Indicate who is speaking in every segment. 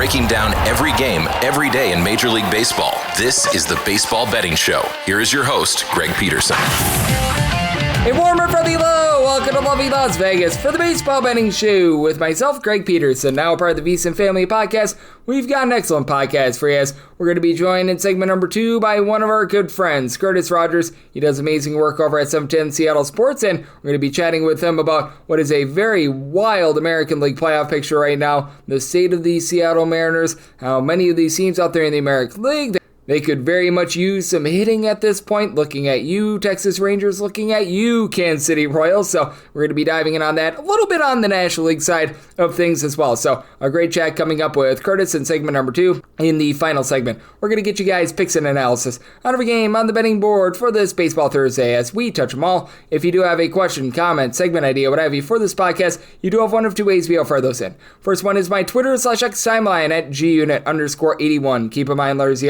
Speaker 1: breaking down every game, every day in Major League Baseball. This is the Baseball Betting Show. Here is your host, Greg Peterson.
Speaker 2: A warmer from the low. Welcome to lovely Las Vegas for the Baseball Betting Show with myself, Greg Peterson, now part of the VSiN Family Podcast. We've got an excellent podcast for you as we're going to be joined in segment number 2 by one of our good friends, Curtis Rogers. He does amazing work over at 710 Seattle Sports, and we're going to be chatting with him about what is a very wild American League playoff picture right now, the state of the Seattle Mariners, how many of these teams out there in the American League, they could very much use some hitting at this point. Looking at you, Texas Rangers. Looking at you, Kansas City Royals. So we're going to be diving in on that. A little bit on the National League side of things as well. So a great chat coming up with Curtis in segment number 2. In the final segment, we're going to get you guys picks and analysis on every game on the betting board for this Baseball Thursday as we touch them all. If you do have a question, comment, segment idea, what have you for this podcast, you do have one of two ways we'll fire those in. First one is my Twitter/X timeline at gunit_81. Keep in mind, letters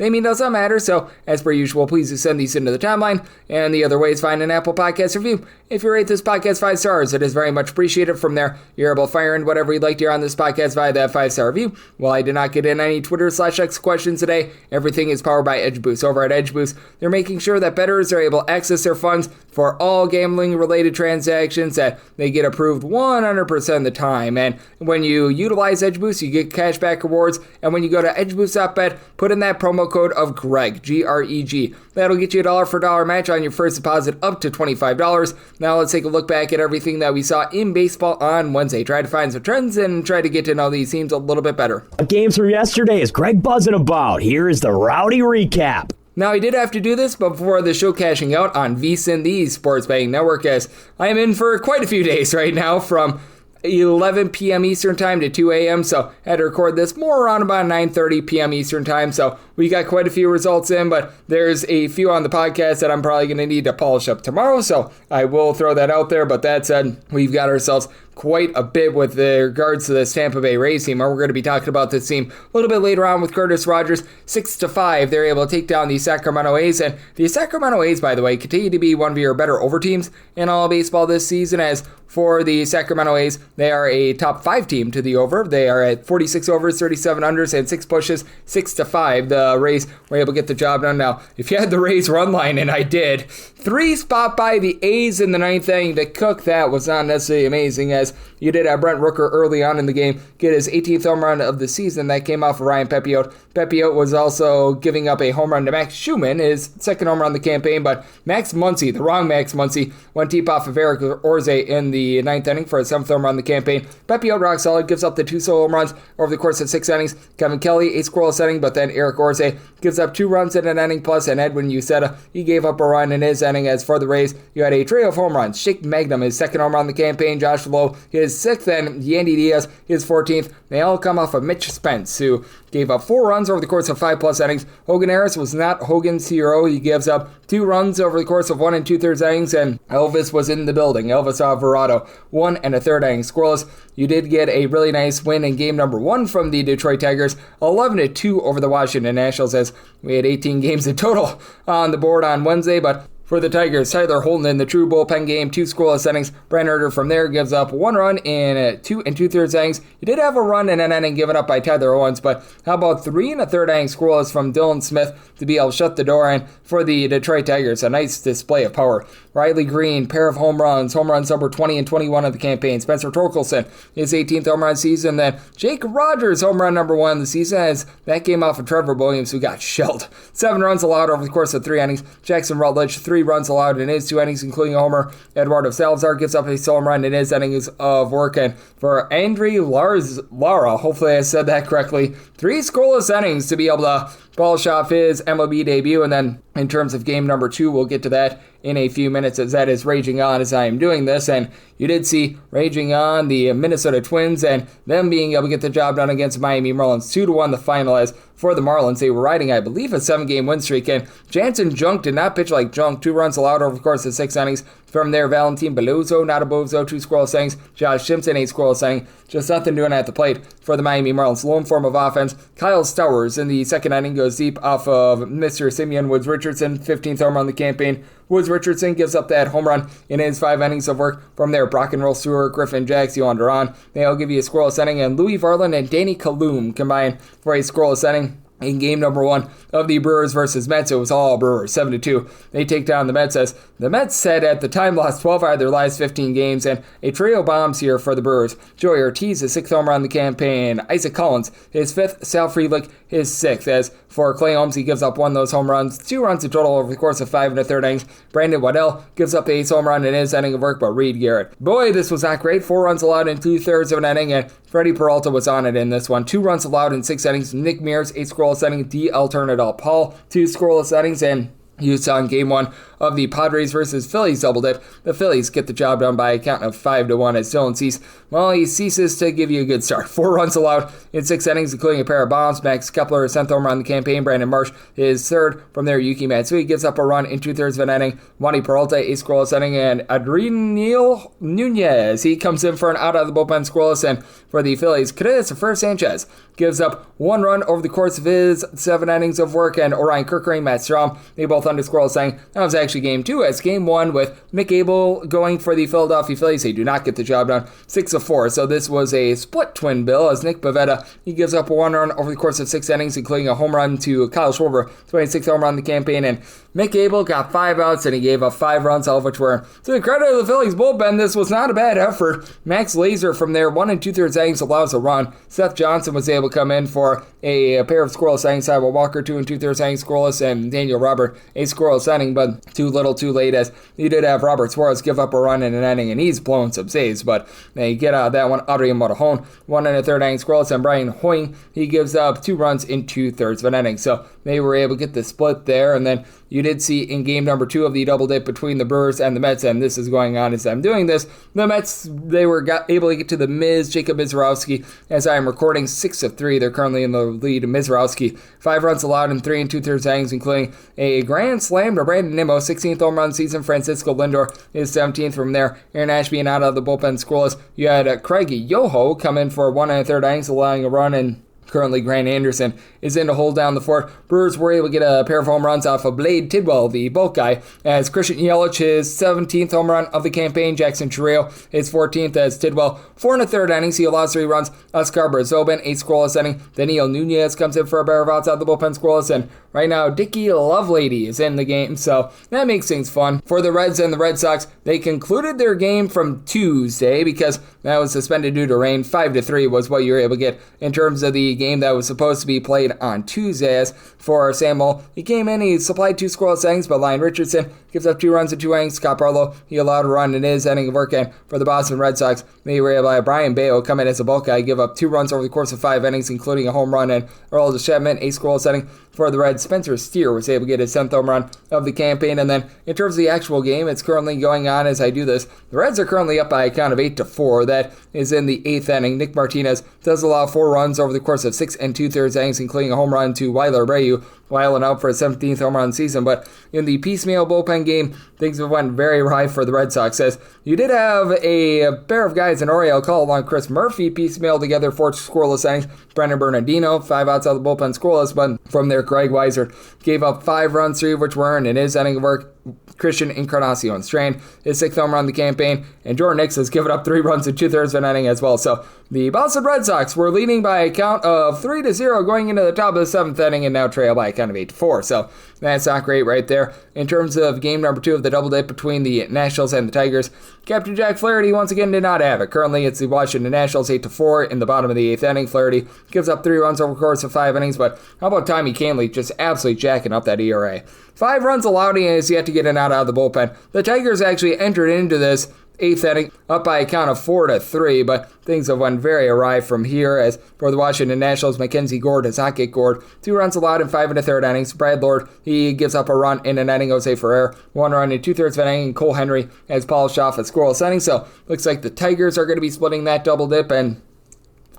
Speaker 2: they mean does not matter, so as per usual, please do send these into the timeline. And the other way is find an Apple Podcast review. If you rate this podcast 5 stars, it is very much appreciated. From there, you're able to fire in whatever you'd like to hear on this podcast via that 5-star review. While I did not get in any Twitter/X questions today, everything is powered by EdgeBoost. Over at EdgeBoost, they're making sure that bettors are able to access their funds for all gambling-related transactions, that they get approved 100% of the time. And when you utilize EdgeBoost, you get cashback rewards. And when you go to edgeboost.bet, put in that promo code of Greg, G-R-E-G. That'll get you a dollar for dollar match on your first deposit up to $25. Now let's take a look back at everything that we saw in baseball on Wednesday. Try to find some trends and try to get to know these teams a little bit better.
Speaker 3: Games from yesterday is Greg buzzing about. Here is the rowdy recap.
Speaker 2: Now, I did have to do this before the show cashing out on VSiN, the Sports Betting Network, as I am in for quite a few days right now from 11 p.m. Eastern Time to 2 a.m., so I had to record this more around about 9:30 p.m. Eastern Time, so we got quite a few results in, but there's a few on the podcast that I'm probably going to need to polish up tomorrow, so I will throw that out there. But that said, we've got ourselves quite a bit with regards to this Tampa Bay Rays team, and we're going to be talking about this team a little bit later on with Curtis Rogers. 6-5, they're able to take down the Sacramento A's, and the Sacramento A's, by the way, continue to be one of your better over teams in all baseball this season, as for the Sacramento A's, they are a top 5 team to the over. They are at 46 overs, 37 unders, and 6 pushes, 6-5. The Rays were able to get the job done. Now, if you had the Rays run line, and I did, 3 spot by the A's in the 9th inning to cook that was not necessarily amazing, as you did have Brent Rooker early on in the game get his 18th home run of the season. That came off of Ryan Pepiot. Pepiot was also giving up a home run to Max Schumann, his second home run of the campaign, but Max Muncy, the wrong Max Muncy, went deep off of Eric Orze in the 9th inning for a 7th home run of the campaign. Pepiot, rock solid, gives up the 2 solo home runs over the course of 6 innings. Kevin Kelly, 8 scoreless inning, but then Eric Orze gives up 2 runs in an inning plus, and Edwin Uceta, he gave up a run in his inning. As for the Rays, you had a trio of home runs. Shake Magnum, his second home run of the campaign, Josh Lowe, his 6th, and Yandy Diaz, his 14th. They all come off of Mitch Spence, who gave up 4 runs over the course of 5+ innings. Hogan Harris was not Hogan's hero. He gives up 2 runs over the course of 1 2/3 innings, and Elvis was in the building. Elvis Alvarado, 1 1/3 innings scoreless. You did get a really nice win in game number 1 from the Detroit Tigers, 11-2 over the Washington Nationals, as we had 18 games in total on the board on Wednesday, but for the Tigers, Tyler Holton in the true bullpen game, 2 scoreless innings. Brent Herter from there gives up 1 run in 2 2/3 innings. You did have a run in an inning given up by Tyler Owens, but how about 3 1/3 innings scoreless from Dylan Smith to be able to shut the door in for the Detroit Tigers? A nice display of power. Riley Green, pair of home runs number 20 and 21 of the campaign. Spencer Torkelson, his 18th home run season. Then Jake Rogers, home run number 1 of the season, as that came off of Trevor Williams, who got shelled. 7 runs allowed over the course of 3 innings. Jackson Rutledge, 3 runs allowed in his 2 innings, including a homer. Eduardo Salazar gives up a solo home run in his innings of work. And for Andre Lara, hopefully I said that correctly, 3 scoreless innings to be able to polish off his MLB debut. And then in terms of game number 2, we'll get to that in a few minutes, as that is raging on as I am doing this. And you did see raging on the Minnesota Twins and them being able to get the job done against Miami Marlins. 2-1 the final, as for the Marlins, they were riding, I believe, a 7-game win streak, and Jansen Junk did not pitch like junk. 2 runs allowed over the course of 6 innings. From there, Valentin Belozo, not a bozo, 2 scoreless innings. Josh Simpson, 8 scoreless innings. Just nothing doing at the plate for the Miami Marlins. Lone form of offense, Kyle Stowers in the second inning goes deep off of Mr. Simeon Woods Richardson, 15th home run of the campaign. Woods Richardson gives up that home run in his 5 innings of work. From there, Brock and Roll Stewart, Griffin Jacks, Yohan Duran. They'll give you a scoreless inning, and Louis Varland and Danny Kaloum combine for a scoreless inning. In game number 1 of the Brewers versus Mets, it was all Brewers, 7-2. They take down the Mets as the Mets had at the time lost 12 out of their last 15 games, and a trio bombs here for the Brewers. Joey Ortiz, his 6th home run in the campaign. Isaac Collins, his 5th. Sal Frelick, his 6th. As for Clay Holmes, he gives up one of those home runs. 2 runs in total over the course of 5 1/3 innings. Brandon Waddell gives up the 8th home run in his inning of work, but Reed Garrett, boy, this was not great. 4 runs allowed in 2/3 of an inning, and Freddie Peralta was on it in this one. 2 runs allowed in 6 innings. Nick Mears, 8 scoreless inning. D. Alternate Paul, 2 scoreless innings, and you saw in game 1 of the Padres versus Phillies double dip. The Phillies get the job done by a count of 5-1 as Dylan Cease, well, he ceases to give you a good start. 4 runs allowed in 6 innings, including a pair of bombs. Max Kepler, his 10th home run in the campaign. Brandon Marsh, his 3rd. From there, Yuki Matsui gives up a run in 2/3 of an inning. Wandy Peralta, a scoreless inning, and Adrianil Nunez, he comes in for an out of the bullpen scoreless, and for the Phillies, Christopher Sanchez gives up 1 run over the course of his 7 innings of work, and Orion Kirkering, Matt Strom, they both under scoreless inning. That was actually game 2, as game 1 with Mick Abel going for the Philadelphia Phillies. They do not get the job done, 6-4. So this was a split twin bill, as Nick Pivetta, he gives up 1 run over the course of 6 innings, including a home run to Kyle Schwarber, 26th home run in the campaign, and Mick Abel got 5 outs, and he gave up 5 runs, all of which were to the credit of the Phillies bullpen. This was not a bad effort. Max Laser from there, 1 2/3 innings, allows a run. Seth Johnson was able to come in for a pair of scoreless innings. Taiwan Walker, 2 2/3 innings scoreless, and Daniel Robert, a scoreless inning, but too little too late, as you did have Robert Suarez give up a run in an inning, and he's blown some saves, but they get out of that one. Adrian Morejon, 1 1/3 innings scoreless, and Brian Hoying, he gives up 2 runs in 2/3 of an inning. So they were able to get the split there, and then you did see in game number 2 of the double dip between the Brewers and the Mets, and this is going on as I'm doing this. The Mets, they were able to get to the Miz, Jacob Mizorowski, as I am recording 6-3. They're currently in the lead. Mizorowski, 5 runs allowed in 3 2/3 innings, including a grand slam to Brandon Nimmo, 16th home run season. Francisco Lindor is 17th from there. Aaron Ashby and out of the bullpen scoreless. You had Craig Yoho come in for 1 1/3 innings, allowing a run, and currently Grant Anderson is in to hold down the fort. Brewers were able to get a pair of home runs off of Blade Tidwell, the bulk guy, as Christian Yelich, his 17th home run of the campaign. Jackson Chirrillo, his 14th, as Tidwell, 4 1/3 innings, he allows 3 runs. Oscar Brazobin, 8 scoreless inning. Daniel Nunez comes in for a pair of outs out of the bullpen scoreless, and right now Dickie Lovelady is in the game, so that makes things fun. For the Reds and the Red Sox, they concluded their game from Tuesday because that was suspended due to rain. 5-3 was what you were able to get in terms of the game that was supposed to be played on Tuesday. As for Samuel, he came in, he supplied 2 scoreless innings, but Lyon Richardson gives up 2 runs in 2 innings. Scott Barlow, he allowed a run in his inning of work, and for the Boston Red Sox, they were able to have Brian Bayo come in as a bulk guy, give up 2 runs over the course of 5 innings, including a home run, and Earl Chapman, a scoreless inning. For the Reds, Spencer Steer was able to get his 10th home run of the campaign. And then in terms of the actual game, it's currently going on as I do this. The Reds are currently up by a count of 8-4. That is in the 8th inning. Nick Martinez does allow 4 runs over the course of 6 2/3 innings, including a home run to Weiler Abreu, while out for his 17th home run season. But in the piecemeal bullpen game, things went very right for the Red Sox, as you did have a pair of guys in Oriel Call along Chris Murphy piecemeal together 4 scoreless innings. Brendan Bernardino, 5 outs out of the bullpen scoreless, but from there Greg Weiser gave up 5 runs, 3 of which were earned in his inning of work. Christian Encarnacion strained his 6th home run of the campaign, and Jordan Hicks has given up 3 runs in 2/3 of an inning as well. So the Boston Red Sox were leading by a count of 3-0 going into the top of the 7th inning, and now trail by a count of 8-4. So that's not great right there. In terms of game number 2 of the double dip between the Nationals and the Tigers, Captain Jack Flaherty once again did not have it. Currently, it's the Washington Nationals 8-4 in the bottom of the 8th inning. Flaherty gives up 3 runs over the course of 5 innings, but how about Tommy Kahnle just absolutely jacking up that ERA? 5 runs allowed, and has yet to get an out of the bullpen. The Tigers actually entered into this 8th inning up by a count of 4-3, but things have went very awry from here. As for the Washington Nationals, Mackenzie Gore does not get Gored. 2 runs allowed in 5 1/3 innings. Brad Lord, he gives up a run in an inning. Jose Ferrer, 1 run in 2/3 of an inning. And Cole Henry has polished off a scoreless inning. So looks like the Tigers are going to be splitting that double dip, and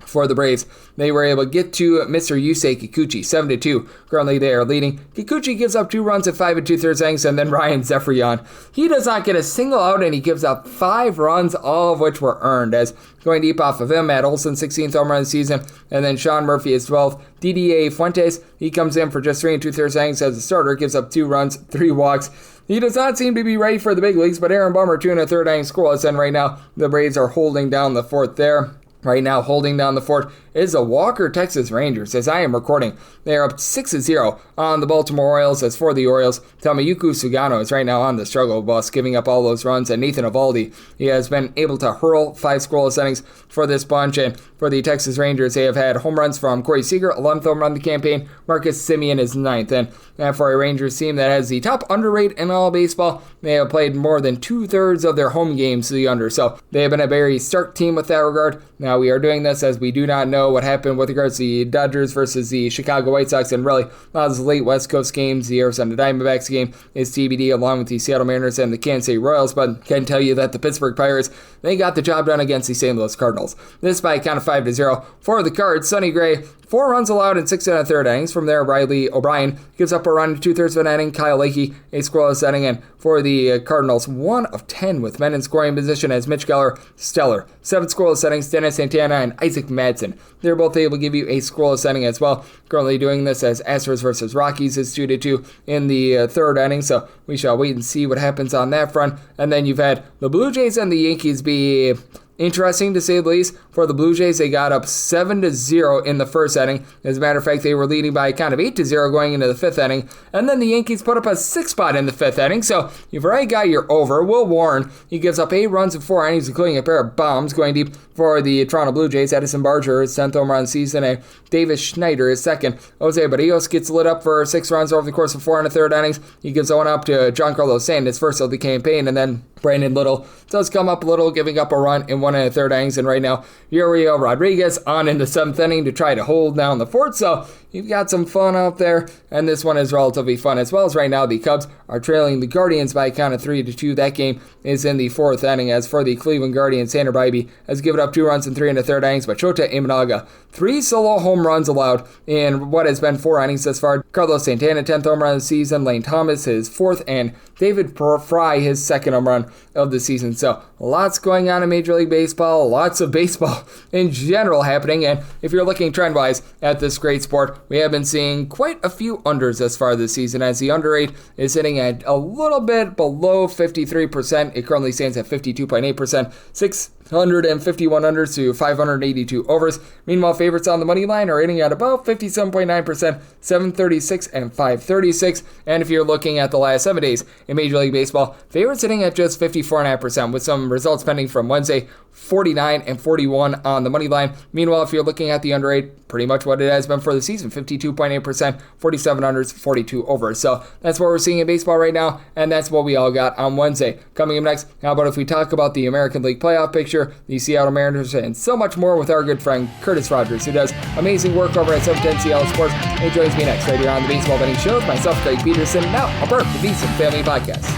Speaker 2: for the Braves. They were able to get to Mr. Yusei Kikuchi, 7-2. Currently, they are leading. Kikuchi gives up 2 runs at 5 2/3 innings, and then Ryan Zephyrian. He does not get a single out, and he gives up 5 runs, all of which were earned. As going deep off of him, Matt Olson, 16th home run of the season, and then Sean Murphy is 12th. DDA Fuentes, he comes in for just 3 2/3 innings as a starter, gives up 2 runs, 3 walks. He does not seem to be ready for the big leagues, but Aaron Bummer, 2 1/3 innings scoreless, and right now the Braves are holding down the fourth there. Right now, holding down the fort is the Walker Texas Rangers. As I am recording, they are up 6-0 on the Baltimore Orioles. As for the Orioles, Tamayuki Sugano is right now on the struggle bus, giving up all those runs. And Nathan Eovaldi, he has been able to hurl 5 scoreless innings for this bunch. And for the Texas Rangers, they have had home runs from Corey Seager, 11th home run of the campaign. Marcus Semien is 9th. And for a Rangers team that has the top under rate in all baseball, they have played more than 2/3 of their home games to the under. So they have been a very stark team with that regard. Now we are doing this as we do not know what happened with regards to the Dodgers versus the Chicago White Sox, and really a lot of the late West Coast games. The Arizona Diamondbacks game is TBD, along with the Seattle Mariners and the Kansas City Royals, but can tell you that the Pittsburgh Pirates, they got the job done against the St. Louis Cardinals. This by a count of 5-0. For the Cards, Sonny Gray, 4 runs allowed in 6 1/3 innings. From there, Riley O'Brien gives up a run in 2/3 of an inning. Kyle Leahy, a scoreless inning. And for the Cardinals, 1 of 10 with men in scoring position as Mitch Geller, stellar. 7 scoreless innings. Dennis Santana and Isaac Madsen, they're both able to give you a scoreless inning as well. Currently doing this as Astros versus Rockies is 2-2 in the third inning. So we shall wait and see what happens on that front. And then you've had the Blue Jays and the Yankees be interesting, to say the least. For the Blue Jays, they got up 7-0 in the first inning. As a matter of fact, they were leading by a count of 8-0 going into the fifth inning. And then the Yankees put up a 6 spot in the fifth inning. So you've already got your over. Will Warren, he gives up 8 runs in 4 innings, including a pair of bombs going deep for the Toronto Blue Jays. Edison Barger, his 10th home run season, and Davis Schneider, his second. Jose Barrios gets lit up for 6 runs over the course of 4 1/3 innings. He gives one up to Giancarlo Stanton, his first of the campaign, and then Brandon Little does come up a little, giving up a run in 1 1/3 innings. And right now, Uriel Rodriguez on in the 7th inning to try to hold down the fort. So you've got some fun out there, and this one is relatively fun as well. As right now, the Cubs are trailing the Guardians by a count of 3-2. That game is in the 4th inning. As for the Cleveland Guardians, Tanner Bybee has given up 2 runs in 3 1/3 innings, but Shota Imanaga, 3 solo home runs allowed in what has been 4 innings thus far. Carlos Santana, 10th home run of the season. Lane Thomas, his 4th, and David Fry, his 2nd home run of the season. So lots going on in Major League Baseball, lots of baseball in general happening. And if you're looking trend-wise at this great sport, we have been seeing quite a few unders thus far this season, as the under rate is sitting at a little bit below 53%. It currently stands at 52.8%. 651 unders to 582 overs. Meanwhile, favorites on the money line are hitting at about 57.9%, 736 and 536. And if you're looking at the last 7 days in Major League Baseball, favorites sitting at just 54.5%, with some results pending from Wednesday, 49 and 41 on the money line. Meanwhile, if you're looking at the under rate, pretty much what it has been for the season, 52.8%, 47 unders, 42 overs. So that's what we're seeing in baseball right now, and that's what we all got on Wednesday. Coming up next, how about if we talk about the American League playoff picture, the Seattle Mariners, and so much more with our good friend Curtis Rogers, who does amazing work over at 710 Seattle Sports, and joins me next right here on the Baseball Betting Show with myself, Greg Peterson, now a part of the VSiN Family Podcast.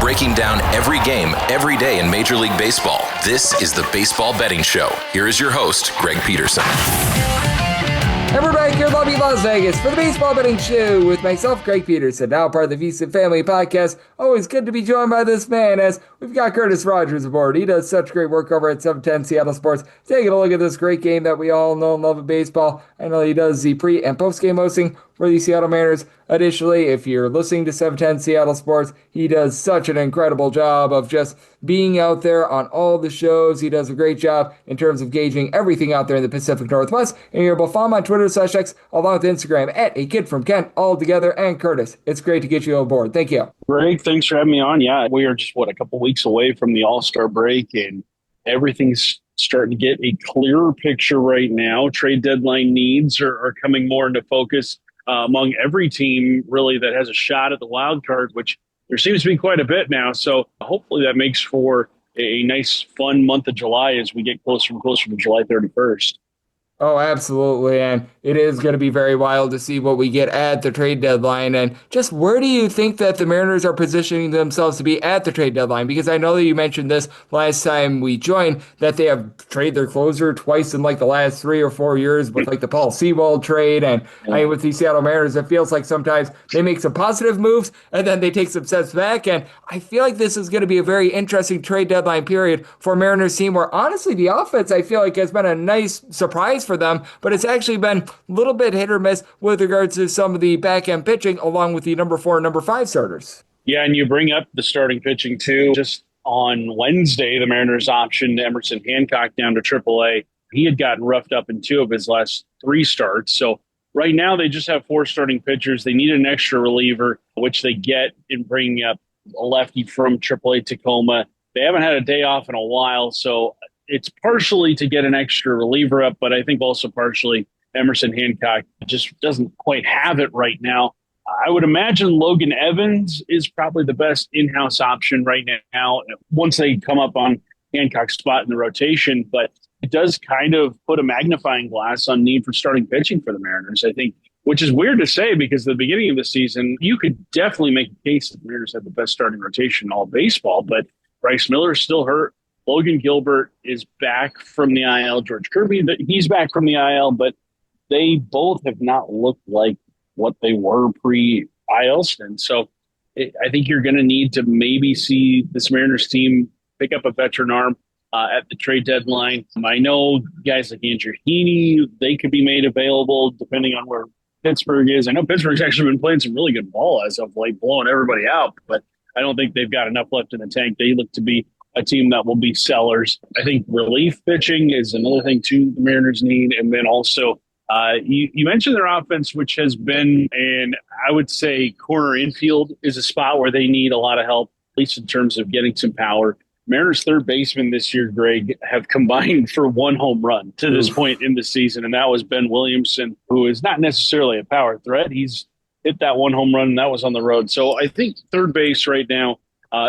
Speaker 1: Breaking down every game, every day in Major League Baseball. This is the Baseball Betting Show. Here is your host, Greg Peterson.
Speaker 2: And we're back here in lovely Las Vegas for the Baseball Betting Show with myself, Greg Peterson, now part of the VSiN Family Podcast. Always good to be joined by this man, as we've got Curtis Rogers aboard. He does such great work over at 710 Seattle Sports. Taking a look at this great game that we all know and love in baseball. I know he does the pre- and post-game hosting for the Seattle Mariners. Additionally, if you're listening to 710 Seattle Sports, he does such an incredible job of just being out there on all the shows. He does a great job in terms of gauging everything out there in the Pacific Northwest. And you're able to follow him on Twitter/X, along with Instagram at A Kid From Kent, all together. And Curtis, it's great to get you on board. Thank you.
Speaker 4: Greg, thanks for having me on. Yeah, we are just, a couple weeks away from the All-Star break, and everything's starting to get a clearer picture right now. Trade deadline needs are coming more into focus among every team, really, that has a shot at the wild card, which there seems to be quite a bit now. So hopefully that makes for a nice, fun month of July as we get closer and closer to July 31st.
Speaker 2: Oh, absolutely. And it is going to be very wild to see what we get at the trade deadline. And just where do you think that the Mariners are positioning themselves to be at the trade deadline? Because I know that you mentioned this last time we joined, that they have traded their closer twice in like the last 3 or 4 years with like the Paul Sewald trade. And with the Seattle Mariners, it feels like sometimes they make some positive moves and then they take some steps back. And I feel like this is going to be a very interesting trade deadline period for Mariners team, where honestly the offense I feel like has been a nice surprise for them, but it's actually been a little bit hit or miss with regards to some of the back end pitching along with the number 4 and number 5 starters.
Speaker 4: Yeah, and you bring up the starting pitching too. Just on Wednesday, the Mariners optioned Emerson Hancock down to AAA. He had gotten roughed up in 2 of his last 3 starts. So right now they just have 4 starting pitchers. They need an extra reliever, which they get in bringing up a lefty from AAA Tacoma. They haven't had a day off in a while, so it's partially to get an extra reliever up, but I think also partially Emerson Hancock just doesn't quite have it right now. I would imagine Logan Evans is probably the best in-house option right now once they come up on Hancock's spot in the rotation, but it does kind of put a magnifying glass on need for starting pitching for the Mariners, I think, which is weird to say because at the beginning of the season, you could definitely make a case that the Mariners had the best starting rotation in all baseball, but Bryce Miller is still hurt. Logan Gilbert is back from the IL. George Kirby, he's back from the IL, but they both have not looked like what they were pre-IL stint. So I think you're going to need to maybe see this Mariners team pick up a veteran arm at the trade deadline. I know guys like Andrew Heaney, they could be made available depending on where Pittsburgh is. I know Pittsburgh's actually been playing some really good ball as of late, blowing everybody out, but I don't think they've got enough left in the tank. They look to be a team that will be sellers. I think relief pitching is another thing, too, the Mariners need. And then also, you mentioned their offense, which has been, and I would say corner infield is a spot where they need a lot of help, at least in terms of getting some power. Mariners third baseman this year, Greg, have combined for 1 home run to this point in the season, and that was Ben Williamson, who is not necessarily a power threat. He's hit that 1 home run, and that was on the road. So I think third base right now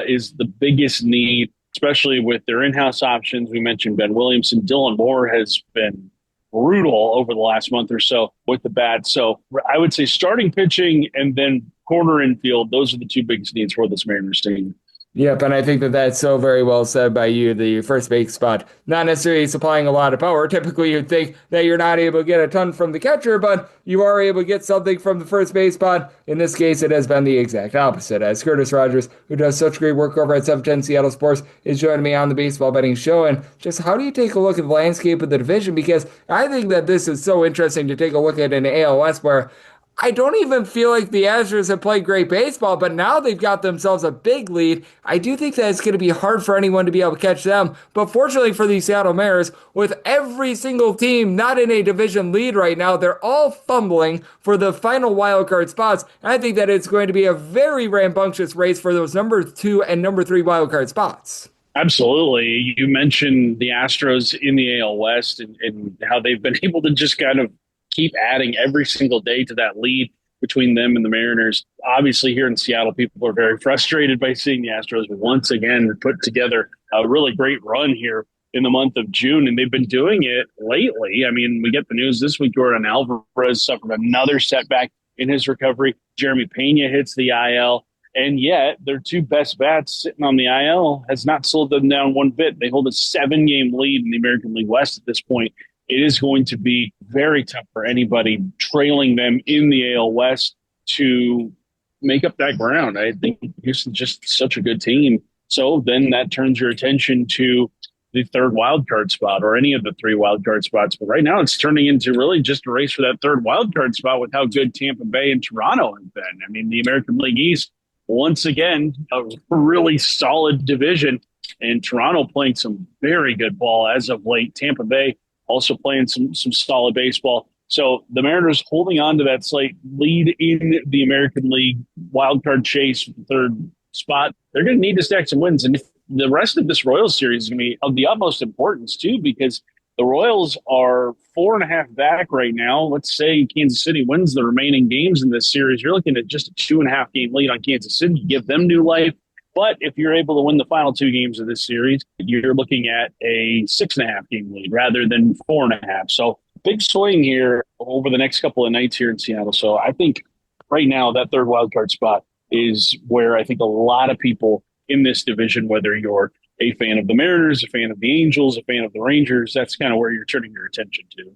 Speaker 4: is the biggest need, especially with their in-house options. We mentioned Ben Williamson. Dylan Boor has been brutal over the last month or so with the bat. So I would say starting pitching and then corner infield, those are the 2 biggest needs for this Mariners team.
Speaker 2: Yep, and I think that that's so very well said by you. The first base spot, not necessarily supplying a lot of power. Typically, you'd think that you're not able to get a ton from the catcher, but you are able to get something from the first base spot. In this case, it has been the exact opposite, as Curtis Rogers, who does such great work over at 710 Seattle Sports, is joining me on the Baseball Betting Show. And just how do you take a look at the landscape of the division? Because I think that this is so interesting to take a look at an AL West where I don't even feel like the Astros have played great baseball, but now they've got themselves a big lead. I do think that it's going to be hard for anyone to be able to catch them. But fortunately for the Seattle Mariners, with every single team not in a division lead right now, they're all fumbling for the final wild card spots. And I think that it's going to be a very rambunctious race for those number 2 and number 3 wild card spots.
Speaker 4: Absolutely. You mentioned the Astros in the AL West and how they've been able to just kind of keep adding every single day to that lead between them and the Mariners. Obviously, here in Seattle, people are very frustrated by seeing the Astros once again put together a really great run here in the month of June, and they've been doing it lately. I mean, we get the news this week, Jordan Alvarez suffered another setback in his recovery. Jeremy Pena hits the IL, and yet their 2 best bats sitting on the IL has not slowed them down one bit. They hold a 7-game lead in the American League West at this point. It is going to be very tough for anybody trailing them in the AL West to make up that ground. I think Houston's just such a good team. So then that turns your attention to the 3rd wild card spot or any of the 3 wild card spots. But right now it's turning into really just a race for that 3rd wild card spot with how good Tampa Bay and Toronto have been. I mean, the American League East, once again, a really solid division, and Toronto playing some very good ball as of late. Tampa Bay also playing some solid baseball. So the Mariners holding on to that slight lead in the American League wildcard chase, 3rd spot. They're going to need to stack some wins. And the rest of this Royals series is going to be of the utmost importance, too, because the Royals are 4.5 back right now. Let's say Kansas City wins the remaining games in this series. You're looking at just a 2.5 game lead on Kansas City. You give them new life. But if you're able to win the final 2 games of this series, you're looking at a 6.5 game lead rather than 4.5. So big swing here over the next couple of nights here in Seattle. So I think right now that third wild card spot is where I think a lot of people in this division, whether you're a fan of the Mariners, a fan of the Angels, a fan of the Rangers, that's kind of where you're turning your attention to.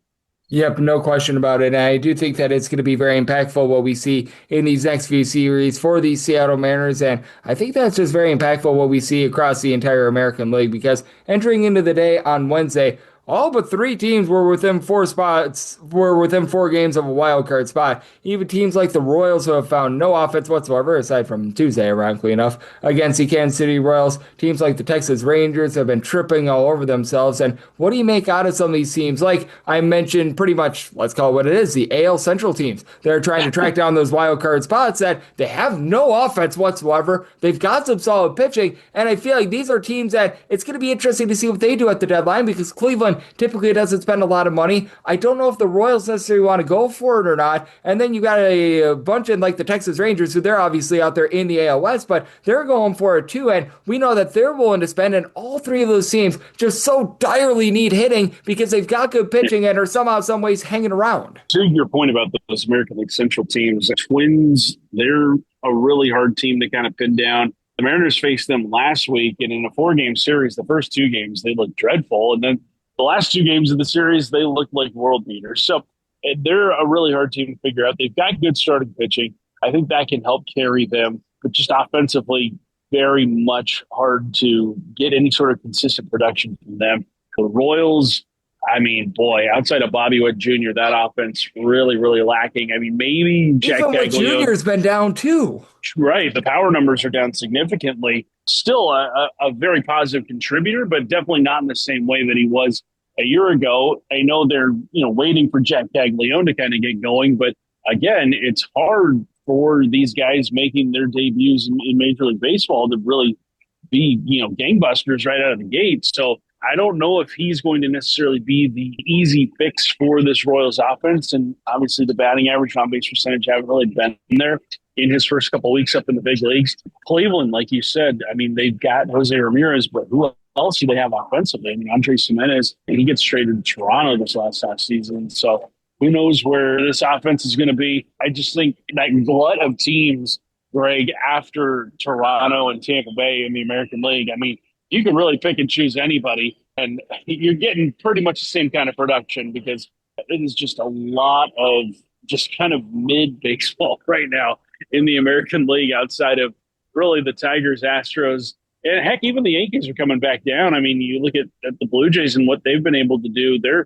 Speaker 2: Yep, no question about it. And I do think that it's going to be very impactful what we see in these next few series for the Seattle Mariners. And I think that's just very impactful what we see across the entire American League because entering into the day on Wednesday, all but three teams were within four games of a wild card spot. Even teams like the Royals, who have found no offense whatsoever, aside from Tuesday, ironically enough, against the Kansas City Royals. Teams like the Texas Rangers have been tripping all over themselves. And what do you make out of some of these teams? Like I mentioned, pretty much, let's call it what it is, the AL Central teams. They're trying to track down those wild card spots that they have no offense whatsoever. They've got some solid pitching. And I feel like these are teams that it's going to be interesting to see what they do at the deadline because Cleveland typically doesn't spend a lot of money. I don't know if the Royals necessarily want to go for it or not. And then you got a bunch in like the Texas Rangers, who they're obviously out there in the AL West, but they're going for it too. And we know that they're willing to spend, and all three of those teams just so direly need hitting because they've got good pitching and are somehow, some ways hanging around.
Speaker 4: To your point about those American League Central teams, the Twins, they're a really hard team to kind of pin down. The Mariners faced them last week, and in a 4-game series, the first 2 games, they looked dreadful. And then the last 2 games of the series, they looked like world beaters. So they're a really hard team to figure out. They've got good starting pitching. I think that can help carry them, but just offensively, very much hard to get any sort of consistent production from them. The Royals, I mean, boy, outside of Bobby Witt Jr., that offense really, really lacking. I mean, maybe Jack Caglianone.
Speaker 2: Jr.'s been down too.
Speaker 4: Right. The power numbers are down significantly. Still a very positive contributor, but definitely not in the same way that he was a year ago. I know they're, waiting for Jack Caglianone to kind of get going, but again, it's hard for these guys making their debuts in Major League Baseball to really be, gangbusters right out of the gate. So I don't know if he's going to necessarily be the easy fix for this Royals offense. And obviously the batting average, on base percentage haven't really been there in his first couple of weeks up in the big leagues. Cleveland, like you said, I mean, they've got Jose Ramirez, but who else do they have offensively? I mean, Andres Gimenez, and he gets traded to Toronto this last season. So who knows where this offense is going to be? I just think that glut of teams, Greg, after Toronto and Tampa Bay in the American League, I mean, you can really pick and choose anybody, and you're getting pretty much the same kind of production because it is just a lot of just kind of mid-baseball right now in the American League outside of really the Tigers, Astros, and heck, even the Yankees are coming back down. I mean, you look at the Blue Jays and what they've been able to do. They're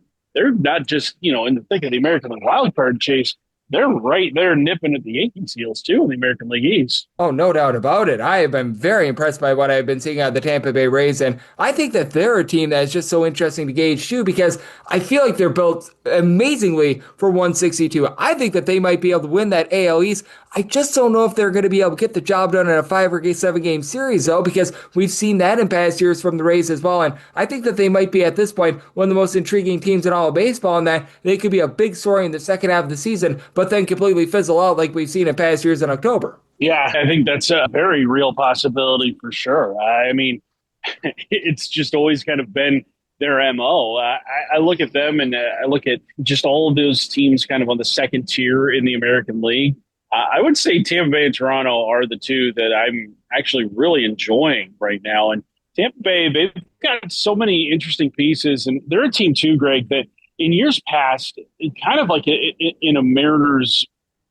Speaker 4: not just, in the thick of the American League wild card chase. They're right there nipping at the Yankees' heels, too, in the American League East.
Speaker 2: Oh, no doubt about it. I have been very impressed by what I've been seeing out of the Tampa Bay Rays, and I think that they're a team that is just so interesting to gauge, too, because I feel like they're built amazingly for 162. I think that they might be able to win that AL East. I just don't know if they're going to be able to get the job done in a 5 or 7-game series, though, because we've seen that in past years from the Rays as well, and I think that they might be, at this point, one of the most intriguing teams in all of baseball, and that they could be a big story in the second half of the season, but then completely fizzle out like we've seen in past years in October.
Speaker 4: Yeah, I think that's a very real possibility for sure. I mean, it's just always kind of been their MO. I look at them and I look at just all of those teams kind of on the second tier in the American League. I would say Tampa Bay and Toronto are the two that I'm actually really enjoying right now. And Tampa Bay, they've got so many interesting pieces. And they're a team too, Greg, that in years past, kind of like in a Mariners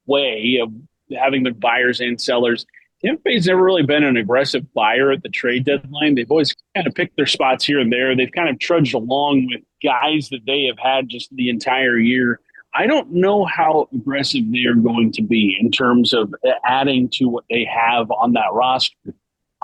Speaker 4: way of having the buyers and sellers, Tampa Bay's never really been an aggressive buyer at the trade deadline. They've always kind of picked their spots here and there. They've kind of trudged along with guys that they have had just the entire year. I don't know how aggressive they are going to be in terms of adding to what they have on that roster.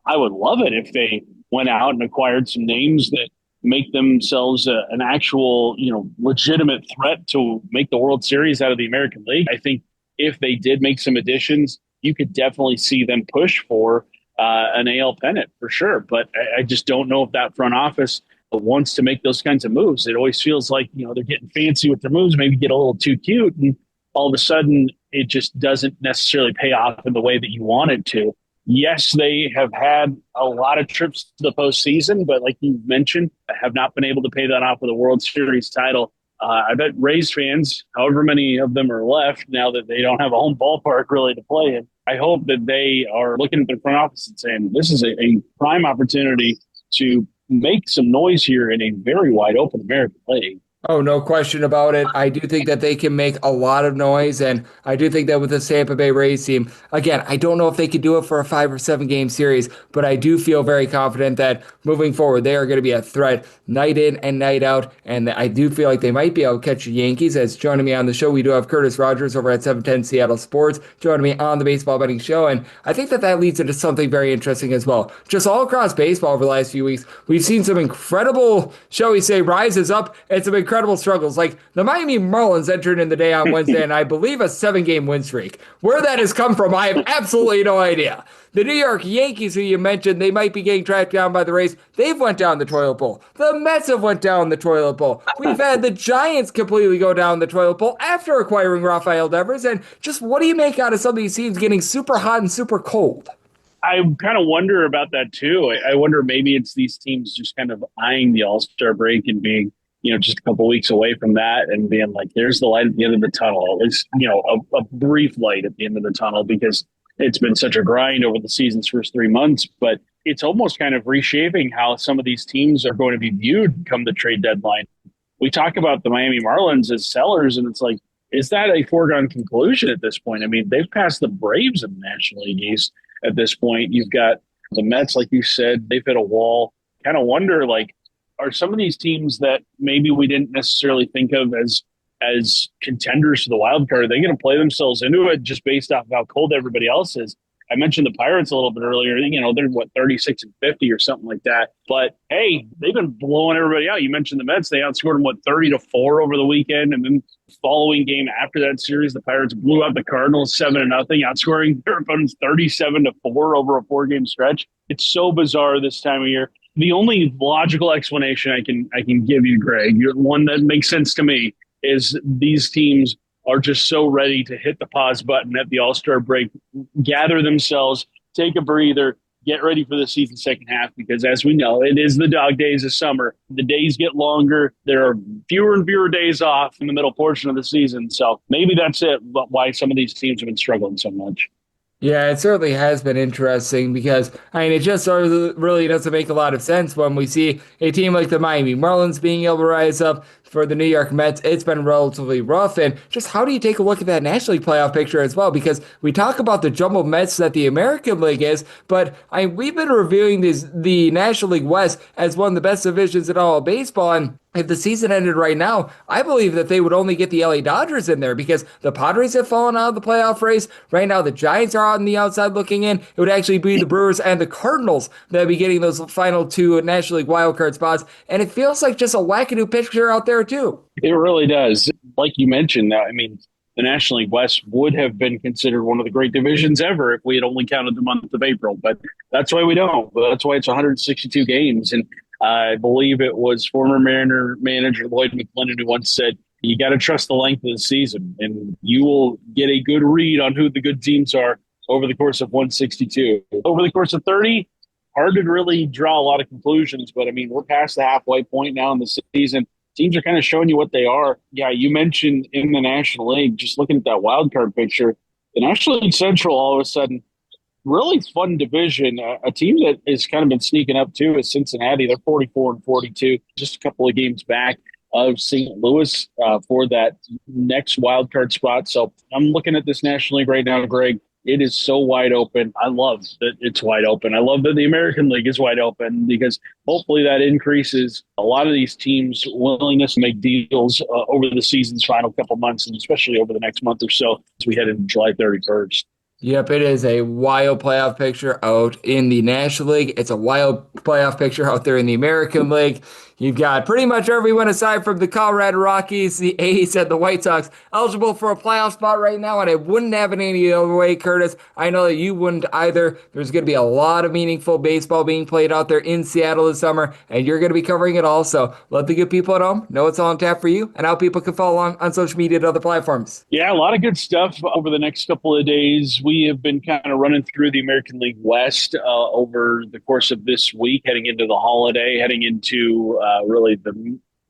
Speaker 4: I would love it if they went out and acquired some names that make themselves an actual, legitimate threat to make the World Series out of the American League. I think if they did make some additions, you could definitely see them push for an AL pennant for sure. But I just don't know if that front office wants to make those kinds of moves. It always feels like, they're getting fancy with their moves, maybe get a little too cute, and all of a sudden it just doesn't necessarily pay off in the way that you want it to. Yes, they have had a lot of trips to the postseason, but like you mentioned, have not been able to pay that off with a World Series title. I bet Rays fans, however many of them are left now that they don't have a home ballpark really to play in, I hope that they are looking at the front office and saying, this is a prime opportunity to make some noise here in a very wide open American League.
Speaker 2: Oh, no question about it. I do think that they can make a lot of noise, and I do think that with the Tampa Bay Rays team, again, I don't know if they could do it for a 5 or 7 game series, but I do feel very confident that moving forward, they are going to be a threat night in and night out, and I do feel like they might be able to catch the Yankees. As joining me on the show, we do have Curtis Rogers over at 710 Seattle Sports joining me on the Baseball Betting Show, and I think that that leads into something very interesting as well. Just all across baseball over the last few weeks, we've seen some incredible, shall we say, rises up and some incredible struggles. Like the Miami Marlins entered in the day on Wednesday, and I believe a 7-game win streak. Where that has come from, I have absolutely no idea. The New York Yankees, who you mentioned, they might be getting tracked down by the Rays. They've went down the toilet bowl. The Mets have went down the toilet bowl. We've had the Giants completely go down the toilet bowl after acquiring Rafael Devers. And just what do you make out of some of these teams getting super hot and super cold?
Speaker 4: I kind of wonder about that too. I wonder maybe it's these teams just kind of eyeing the All-Star break and being, just a couple of weeks away from that and being like, there's the light at the end of the tunnel, at least, a brief light at the end of the tunnel, because it's been such a grind over the season's first 3 months. But it's almost kind of reshaping how some of these teams are going to be viewed come the trade deadline. We talk about the Miami Marlins as sellers, and it's like, is that a foregone conclusion at this point? I mean, they've passed the Braves in the National League East at this point. You've got the Mets, like you said, they've hit a wall. Kind of wonder, like, are some of these teams that maybe we didn't necessarily think of as contenders for the wild card, are they going to play themselves into it just based off of how cold everybody else is? I mentioned the Pirates a little bit earlier. They're 36 and 50 or something like that. But hey, they've been blowing everybody out. You mentioned the Mets; they outscored them 30-4 over the weekend, and then the following game after that series, the Pirates blew out the Cardinals 7-0, outscoring their opponents 37-4 over a 4-game stretch. It's so bizarre this time of year. The only logical explanation I can give you, Greg, one that makes sense to me, is these teams are just so ready to hit the pause button at the All-Star break, gather themselves, take a breather, get ready for the season's second half, because as we know, it is the dog days of summer. The days get longer. There are fewer and fewer days off in the middle portion of the season. So maybe that's it, why some of these teams have been struggling so much.
Speaker 2: Yeah, it certainly has been interesting because, it just sort of really doesn't make a lot of sense when we see a team like the Miami Marlins being able to rise up. For the New York Mets, it's been relatively rough. And just how do you take a look at that National League playoff picture as well? Because we talk about the jumbled Mets that the American League is, but we've been reviewing the National League West as one of the best divisions in all of baseball. And if the season ended right now, I believe that they would only get the LA Dodgers in there because the Padres have fallen out of the playoff race. Right now, the Giants are on the outside looking in. It would actually be the Brewers and the Cardinals that would be getting those final 2 National League wildcard spots. And it feels like just a wackadoo picture out there, too.
Speaker 4: It really does. Like you mentioned, the National League West would have been considered one of the great divisions ever if we had only counted the month of April. But that's why we don't. That's why it's 162 games. And I believe it was former Mariner manager Lloyd McClendon who once said, you got to trust the length of the season, and you will get a good read on who the good teams are over the course of 162. Over the course of 30, hard to really draw a lot of conclusions. But, we're past the halfway point now in the season. Teams are kind of showing you what they are. Yeah, you mentioned in the National League, just looking at that wild card picture, the National League Central all of a sudden, really fun division. A team that has kind of been sneaking up too is Cincinnati. They're 44 and 42, just a couple of games back of St. Louis for that next wild card spot. So I'm looking at this National League right now, Greg. It is so wide open. I love that it's wide open. I love that the American League is wide open because hopefully that increases a lot of these teams' willingness to make deals over the season's final couple months, and especially over the next month or so as we head into July 31st.
Speaker 2: Yep, it is a wild playoff picture out in the National League. It's a wild playoff picture out there in the American League. You've got pretty much everyone aside from the Colorado Rockies, the A's, and the White Sox eligible for a playoff spot right now, and I wouldn't have it any other way, Curtis. I know that you wouldn't either. There's going to be a lot of meaningful baseball being played out there in Seattle this summer, and you're going to be covering it all. So let the good people at home know it's all on tap for you and how people can follow along on social media and other platforms.
Speaker 4: Yeah, a lot of good stuff over the next couple of days. We have been kind of running through the American League West over the course of this week, heading into the holiday, heading into really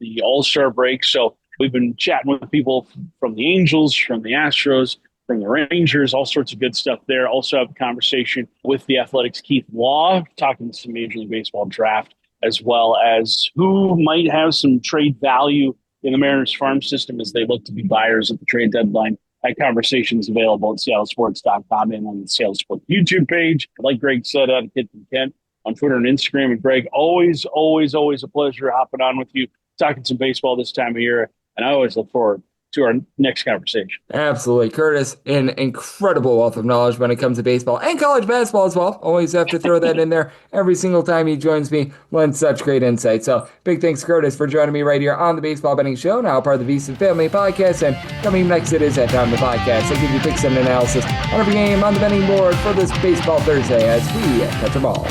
Speaker 4: the All-Star break. So We've been chatting with people from the Angels, from the Astros, from the Rangers, all sorts of good stuff there. Also have a conversation with the Athletics' Keith Law, talking some Major League Baseball draft, as well as who might have some trade value in the Mariners farm system as they look to be buyers at the trade deadline. That conversation is available at seattlesports.com and on the Seattle Sports YouTube page. Like Greg said, out of Kid from Kent on Twitter and Instagram. And Greg, always a pleasure hopping on with you, talking some baseball this time of year. And I always look forward to our next conversation.
Speaker 2: Absolutely. Curtis, an incredible wealth of knowledge when it comes to baseball and college basketball as well. Always have to throw that in there every single time he joins me. Lends such great insight. So big thanks, Curtis, for joining me right here on the Baseball Betting Show, now part of the VSiN Family Podcast. And coming next, it is that time of the podcast. I give you picks and analysis on every game on the betting board for this Baseball Thursday as we touch them all.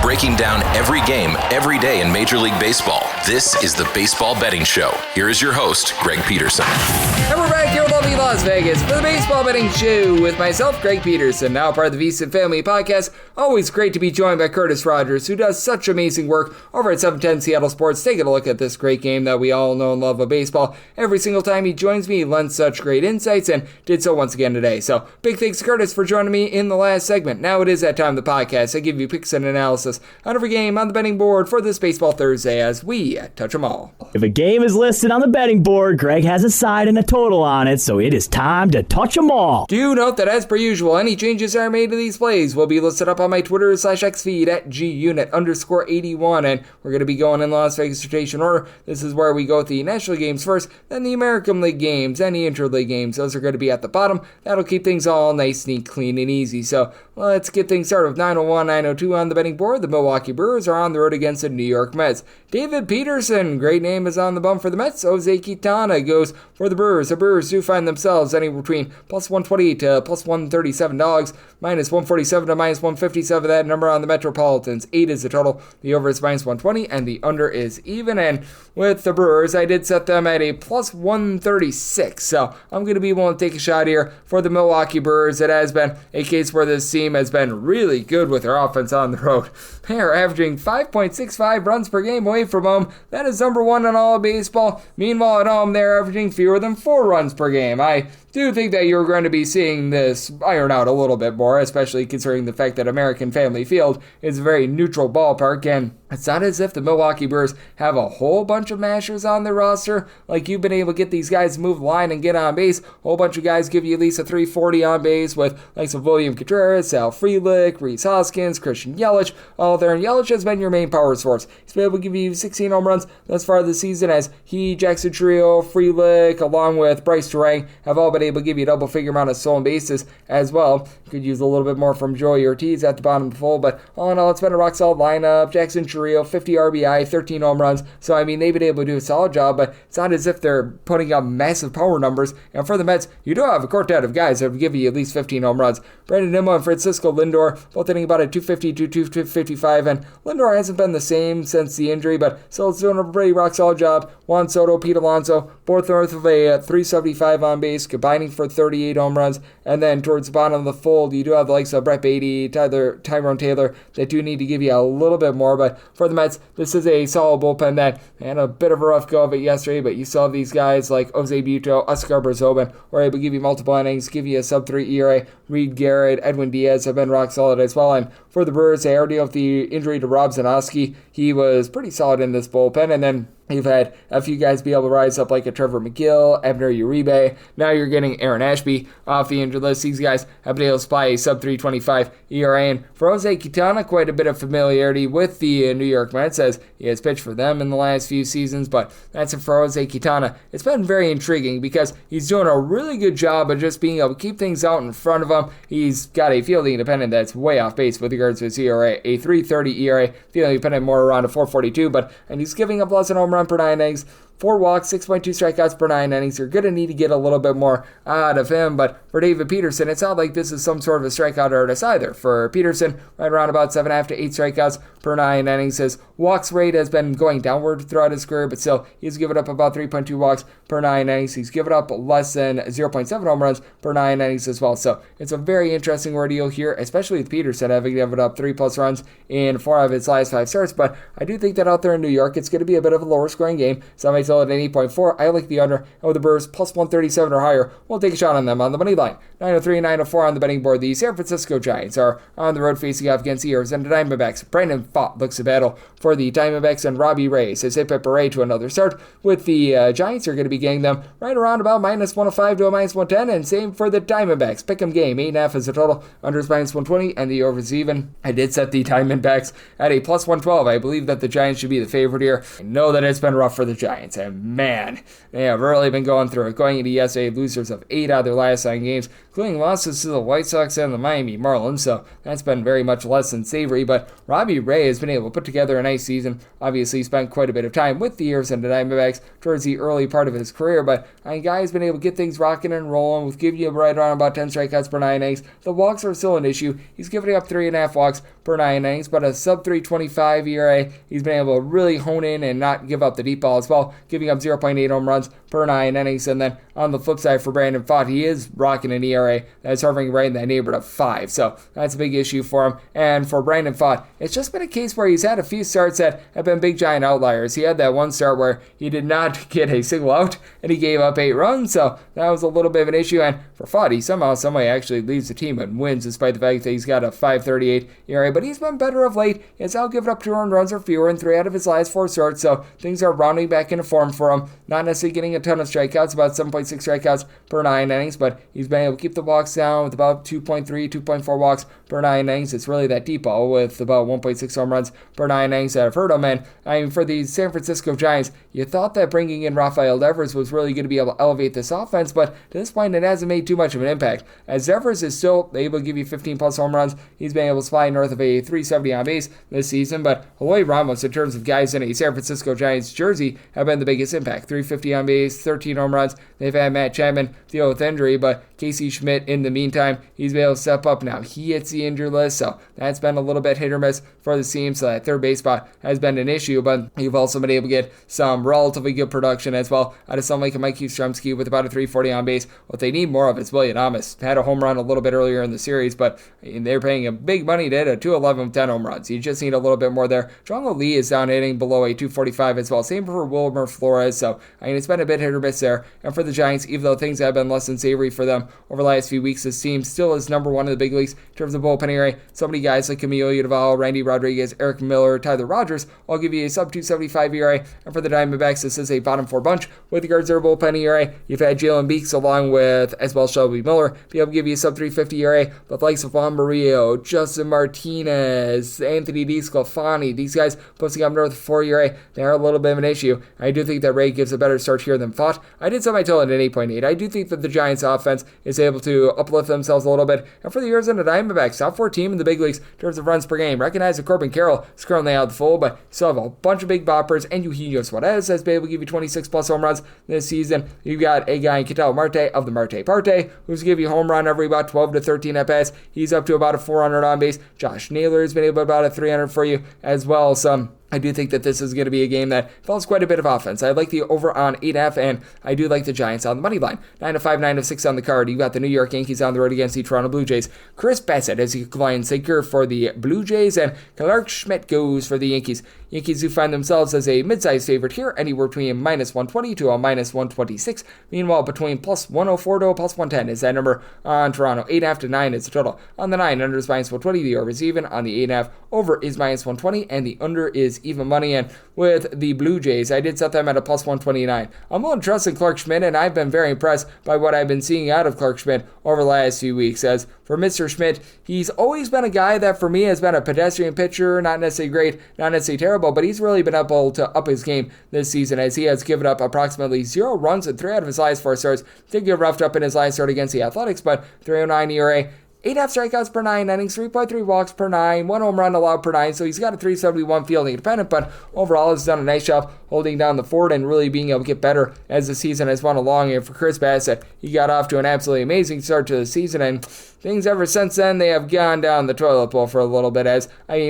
Speaker 1: Breaking down every game, every day in Major League Baseball. This is the Baseball Betting Show. Here is your host, Greg Peterson.
Speaker 2: And we're back here with lovely Las Vegas for the Baseball Betting Show with myself, Greg Peterson, now part of the VSiN Family Podcast. Always great to be joined by Curtis Rogers, who does such amazing work over at 710 Seattle Sports. Taking a look at this great game that we all know and love of baseball. Every single time he joins me, he lends such great insights and did so once again today. So big thanks to Curtis for joining me in the last segment. Now it is that time of the podcast. I give you picks and analysis on every game on the betting board for this Baseball Thursday as we touch them all.
Speaker 3: If a game is listed on the betting board, Greg has a side and a total on it, so it is time to touch them all.
Speaker 2: Do note that as per usual, any changes that are made to these plays will be listed up on my Twitter/X feed at gunit_81, and we're going to be going in Las Vegas rotation order. This is where we go with the National League games first, then the American League games, and the Interleague games. Those are going to be at the bottom. That'll keep things all nice, neat, clean, and easy. So let's get things started with 901, 902 on the betting board. The Milwaukee Brewers are on the road against the New York Mets. David Peterson, great name, is on the bump for the Mets. Jose Quintana goes for the Brewers. The Brewers do find themselves anywhere between plus 120 to plus 137 dogs, minus 147 to minus 157. That number on the Metropolitans. 8 is the total. The over is minus 120, and the under is even. And with the Brewers, I did set them at a plus 136. So I'm going to be willing to take a shot here for the Milwaukee Brewers. It has been a case where this team has been really good with their offense on the road. They are averaging 5.65 runs per game away from home. That is number one in all of baseball. Meanwhile, at home, they're averaging fewer than 4 runs per game. I do think that you're going to be seeing this iron out a little bit more, especially considering the fact that American Family Field is a very neutral ballpark, and it's not as if the Milwaukee Brewers have a whole bunch of mashers on their roster. Like, you've been able to get these guys to move the line and get on base. A whole bunch of guys give you at least a 340 on base with likes of William Contreras, Sal Frelick, Rhys Hoskins, Christian Yelich, all there. And Yelich has been your main power source. He's been able to give you 16 home runs thus far this season, as he, Jackson Trio, Frelick, along with Bryce Terang, have all been able to give you a double-figure amount of stolen bases as well. You could use a little bit more from Joey Ortiz at the bottom of the fold, but all in all, it's been a rock-solid lineup. Jackson Trio, 50 RBI, 13 home runs. So, I mean, they've been able to do a solid job, but it's not as if they're putting up massive power numbers. And for the Mets, you do have a quartet of guys that will give you at least 15 home runs. Brandon Nimmo and Francisco Lindor, both hitting about a 250 to 255, and Lindor hasn't been the same since the injury, but still it's doing a pretty rock-solid job. Juan Soto, Pete Alonso, both north of a 375 on base, combining for 38 home runs. And then towards the bottom of the fold, you do have the likes of Brett Beatty, Tyrone Taylor, that do need to give you a little bit more. But for the Mets, this is a solid bullpen that had a bit of a rough go of it yesterday, but you saw these guys like Jose Buto, Oscar Barzobin were able to give you multiple innings, give you a sub-3 ERA. Reed Garrett, Edwin Diaz have been rock solid as well. And for the Brewers, they already have the injury to Rob Zanoski. He was pretty solid in this bullpen, and then you've had a few guys be able to rise up like a Trevor McGill, Abner Uribe. Now you're getting Aaron Ashby off the injured list. These guys have been able to supply a sub-325 ERA. And for Jose Quintana, quite a bit of familiarity with the New York Mets, as he has pitched for them in the last few seasons. But that's it for Jose Quintana. It's been very intriguing because he's doing a really good job of just being able to keep things out in front of him. He's got a fielding independent that's way off base with regards to his ERA, a 3.30 ERA, fielding independent more around a 4.42, and he's giving up less than home run per 9 innings, 4 walks, 6.2 strikeouts per 9 innings. You're going to need to get a little bit more out of him, but for David Peterson, it's not like this is some sort of a strikeout artist either. For Peterson, right around about 7.5 to 8 strikeouts per 9 innings. His walks rate has been going downward throughout his career, but still, he's given up about 3.2 walks per 9 innings. He's given up less than 0.7 home runs per 9 innings as well. So it's a very interesting ordeal here, especially with Peterson having given up 3+ runs in 4 of his last 5 starts. But I do think that out there in New York, it's going to be a bit of a lower scoring game. Somebody sell it at 8.4. I like the under. And with the Brewers plus 137 or higher, we'll take a shot on them on the money line. 903 and 904 on the betting board. The San Francisco Giants are on the road facing off against the Arizona Diamondbacks. Brandon Pfaadt looks to battle for the Diamondbacks, and Robbie Ray says hit Pepper to another start. With the Giants, are going to be getting them right around about -105 to a -110, and same for the Diamondbacks. Pick'em game, 8.5 is the total. Unders -120, and the overs even. I did set the Diamondbacks at a plus 112. I believe that the Giants should be the favorite here. I know that it's been rough for the Giants, and man, they have really been going through it. Going into yesterday, losers of 8 out of their last 9 games, including losses to the White Sox and the Miami Marlins, so that's been very much less than savory. But Robbie Ray has been able to put together a nice season. Obviously, spent quite a bit of time with the Arizona Diamondbacks towards the early part of his career, but a guy has been able to get things rocking and rolling with giving you right around about 10 strikeouts per 9 innings. The walks are still an issue. He's giving up 3.5 walks per 9 innings, but a sub 3.25 ERA. He's been able to really hone in and not give up the deep ball as well, giving up 0.8 home runs per 9 innings. And then on the flip side for Brandon Pfaadt, he is rocking an ERA that's hovering right in that neighborhood of 5. So that's a big issue for him. And for Brandon Pfaadt, it's just been a case where he's had a few starts that have been big giant outliers. He had that one start where he did not get a single out and he gave up 8 runs. So that was a little bit of an issue. And for Pfaadt, he somehow, someway actually leads the team and wins despite the fact that he's got a 5.38 ERA. But he's been better of late. He's now given up 2 earned runs or fewer in 3 out of his last 4 starts. So things are rounding back into form for him. Not necessarily getting a ton of strikeouts, about 7.6 strikeouts per 9 innings, but he's been able to keep the walks down with about 2.3, 2.4 walks per 9 innings. It's really that deep ball with about 1.6 home runs per 9 innings that have hurt him. And I mean, for the San Francisco Giants, you thought that bringing in Rafael Devers was really going to be able to elevate this offense, but to this point, it hasn't made too much of an impact. As Devers is still able to give you 15+ home runs, he's been able to fly north of a 370 on base this season, but Eloy Ramos, in terms of guys in a San Francisco Giants jersey, have been the biggest impact. 350 on base, 13 home runs. They've had Matt Chapman deal with injury, but Casey Schmidt, in the meantime, he's been able to step up now. He hits the injured list, so that's been a little bit hit or miss for the team, so that third base spot has been an issue, but you've also been able to get some relatively good production as well out of someone like a Mike Yastrzemski with about a 340 on base. What they need more of is William Amos. Had a home run a little bit earlier in the series, but they're paying him big money to hit a 211 with 10 home runs. You just need a little bit more there. Jongo Lee is down hitting below a 245 as well. Same for Wilmer Flores, so I mean, it's been a bit hit or miss there. And for the Giants, even though things have been less than savory for them over the last few weeks, this team still is number 1 in the big leagues in terms of bullpen ERA. So many guys like Camilo Udavalo, Randy Rodriguez, Eric Miller, Tyler Rogers all give you a sub 275 ERA. And for the Diamondbacks, this is a bottom 4 bunch with regards to their bullpen ERA. You've had Jalen Beeks along with as well Shelby Miller be able to give you a sub 350 ERA, but likes of Juan Murillo, Justin Martinez, Anthony DeSclafani, these guys posting up north of 4 ERA, they are a little bit of an issue. I do think that Ray gives a better start here than Pfaadt. I did set my total at 8.8. I do think that the Giants offense is able to uplift themselves a little bit. And for the Arizona Diamondbacks, top 4 team in the big leagues in terms of runs per game. Recognize that Corbin Carroll is currently out of the fold, but still have a bunch of big boppers, and Eugenio Suarez has been able to give you 26+ home runs this season. You've got a guy in Ketel Marte of the Marte Parte, who's giving you a home run every about 12 to 13 at bats. He's up to about a 400 on base. Josh Naylor has been able to about a 300 for you as well. So I do think that this is going to be a game that follows quite a bit of offense. I like the over on 8.5, and I do like the Giants on the money line. 9-5, 9-6 on the card. You got the New York Yankees on the road against the Toronto Blue Jays. Chris Bassett is the line sinker for the Blue Jays, and Clark Schmidt goes for the Yankees. Yankees do find themselves as a mid-sized favorite here, anywhere between -120 to a -126. Meanwhile, between +104 to a +110 is that number on Toronto. 8.5 to 9 is the total. On the 9, under is -120. The over is even. On the 8.5, over is -120, and the under is even money. And with the Blue Jays, I did set them at a +129. I'm willing to trust in Clark Schmidt, and I've been very impressed by what I've been seeing out of Clark Schmidt over the last few weeks. As for Mr. Schmidt, he's always been a guy that for me has been a pedestrian pitcher, not necessarily great, not necessarily terrible, but he's really been able to up his game this season as he has given up approximately 0 runs in 3 out of his last 4 starts. Did get roughed up in his last start against the Athletics, but 309 ERA. 8.5 strikeouts per 9 innings, 3.3 walks per 9, 1 home run allowed per 9, so he's got a 371 fielding independent, but overall has done a nice job holding down the fort and really being able to get better as the season has went along. And for Chris Bassett, he got off to an absolutely amazing start to the season, and things ever since then, they have gone down the toilet bowl for a little bit.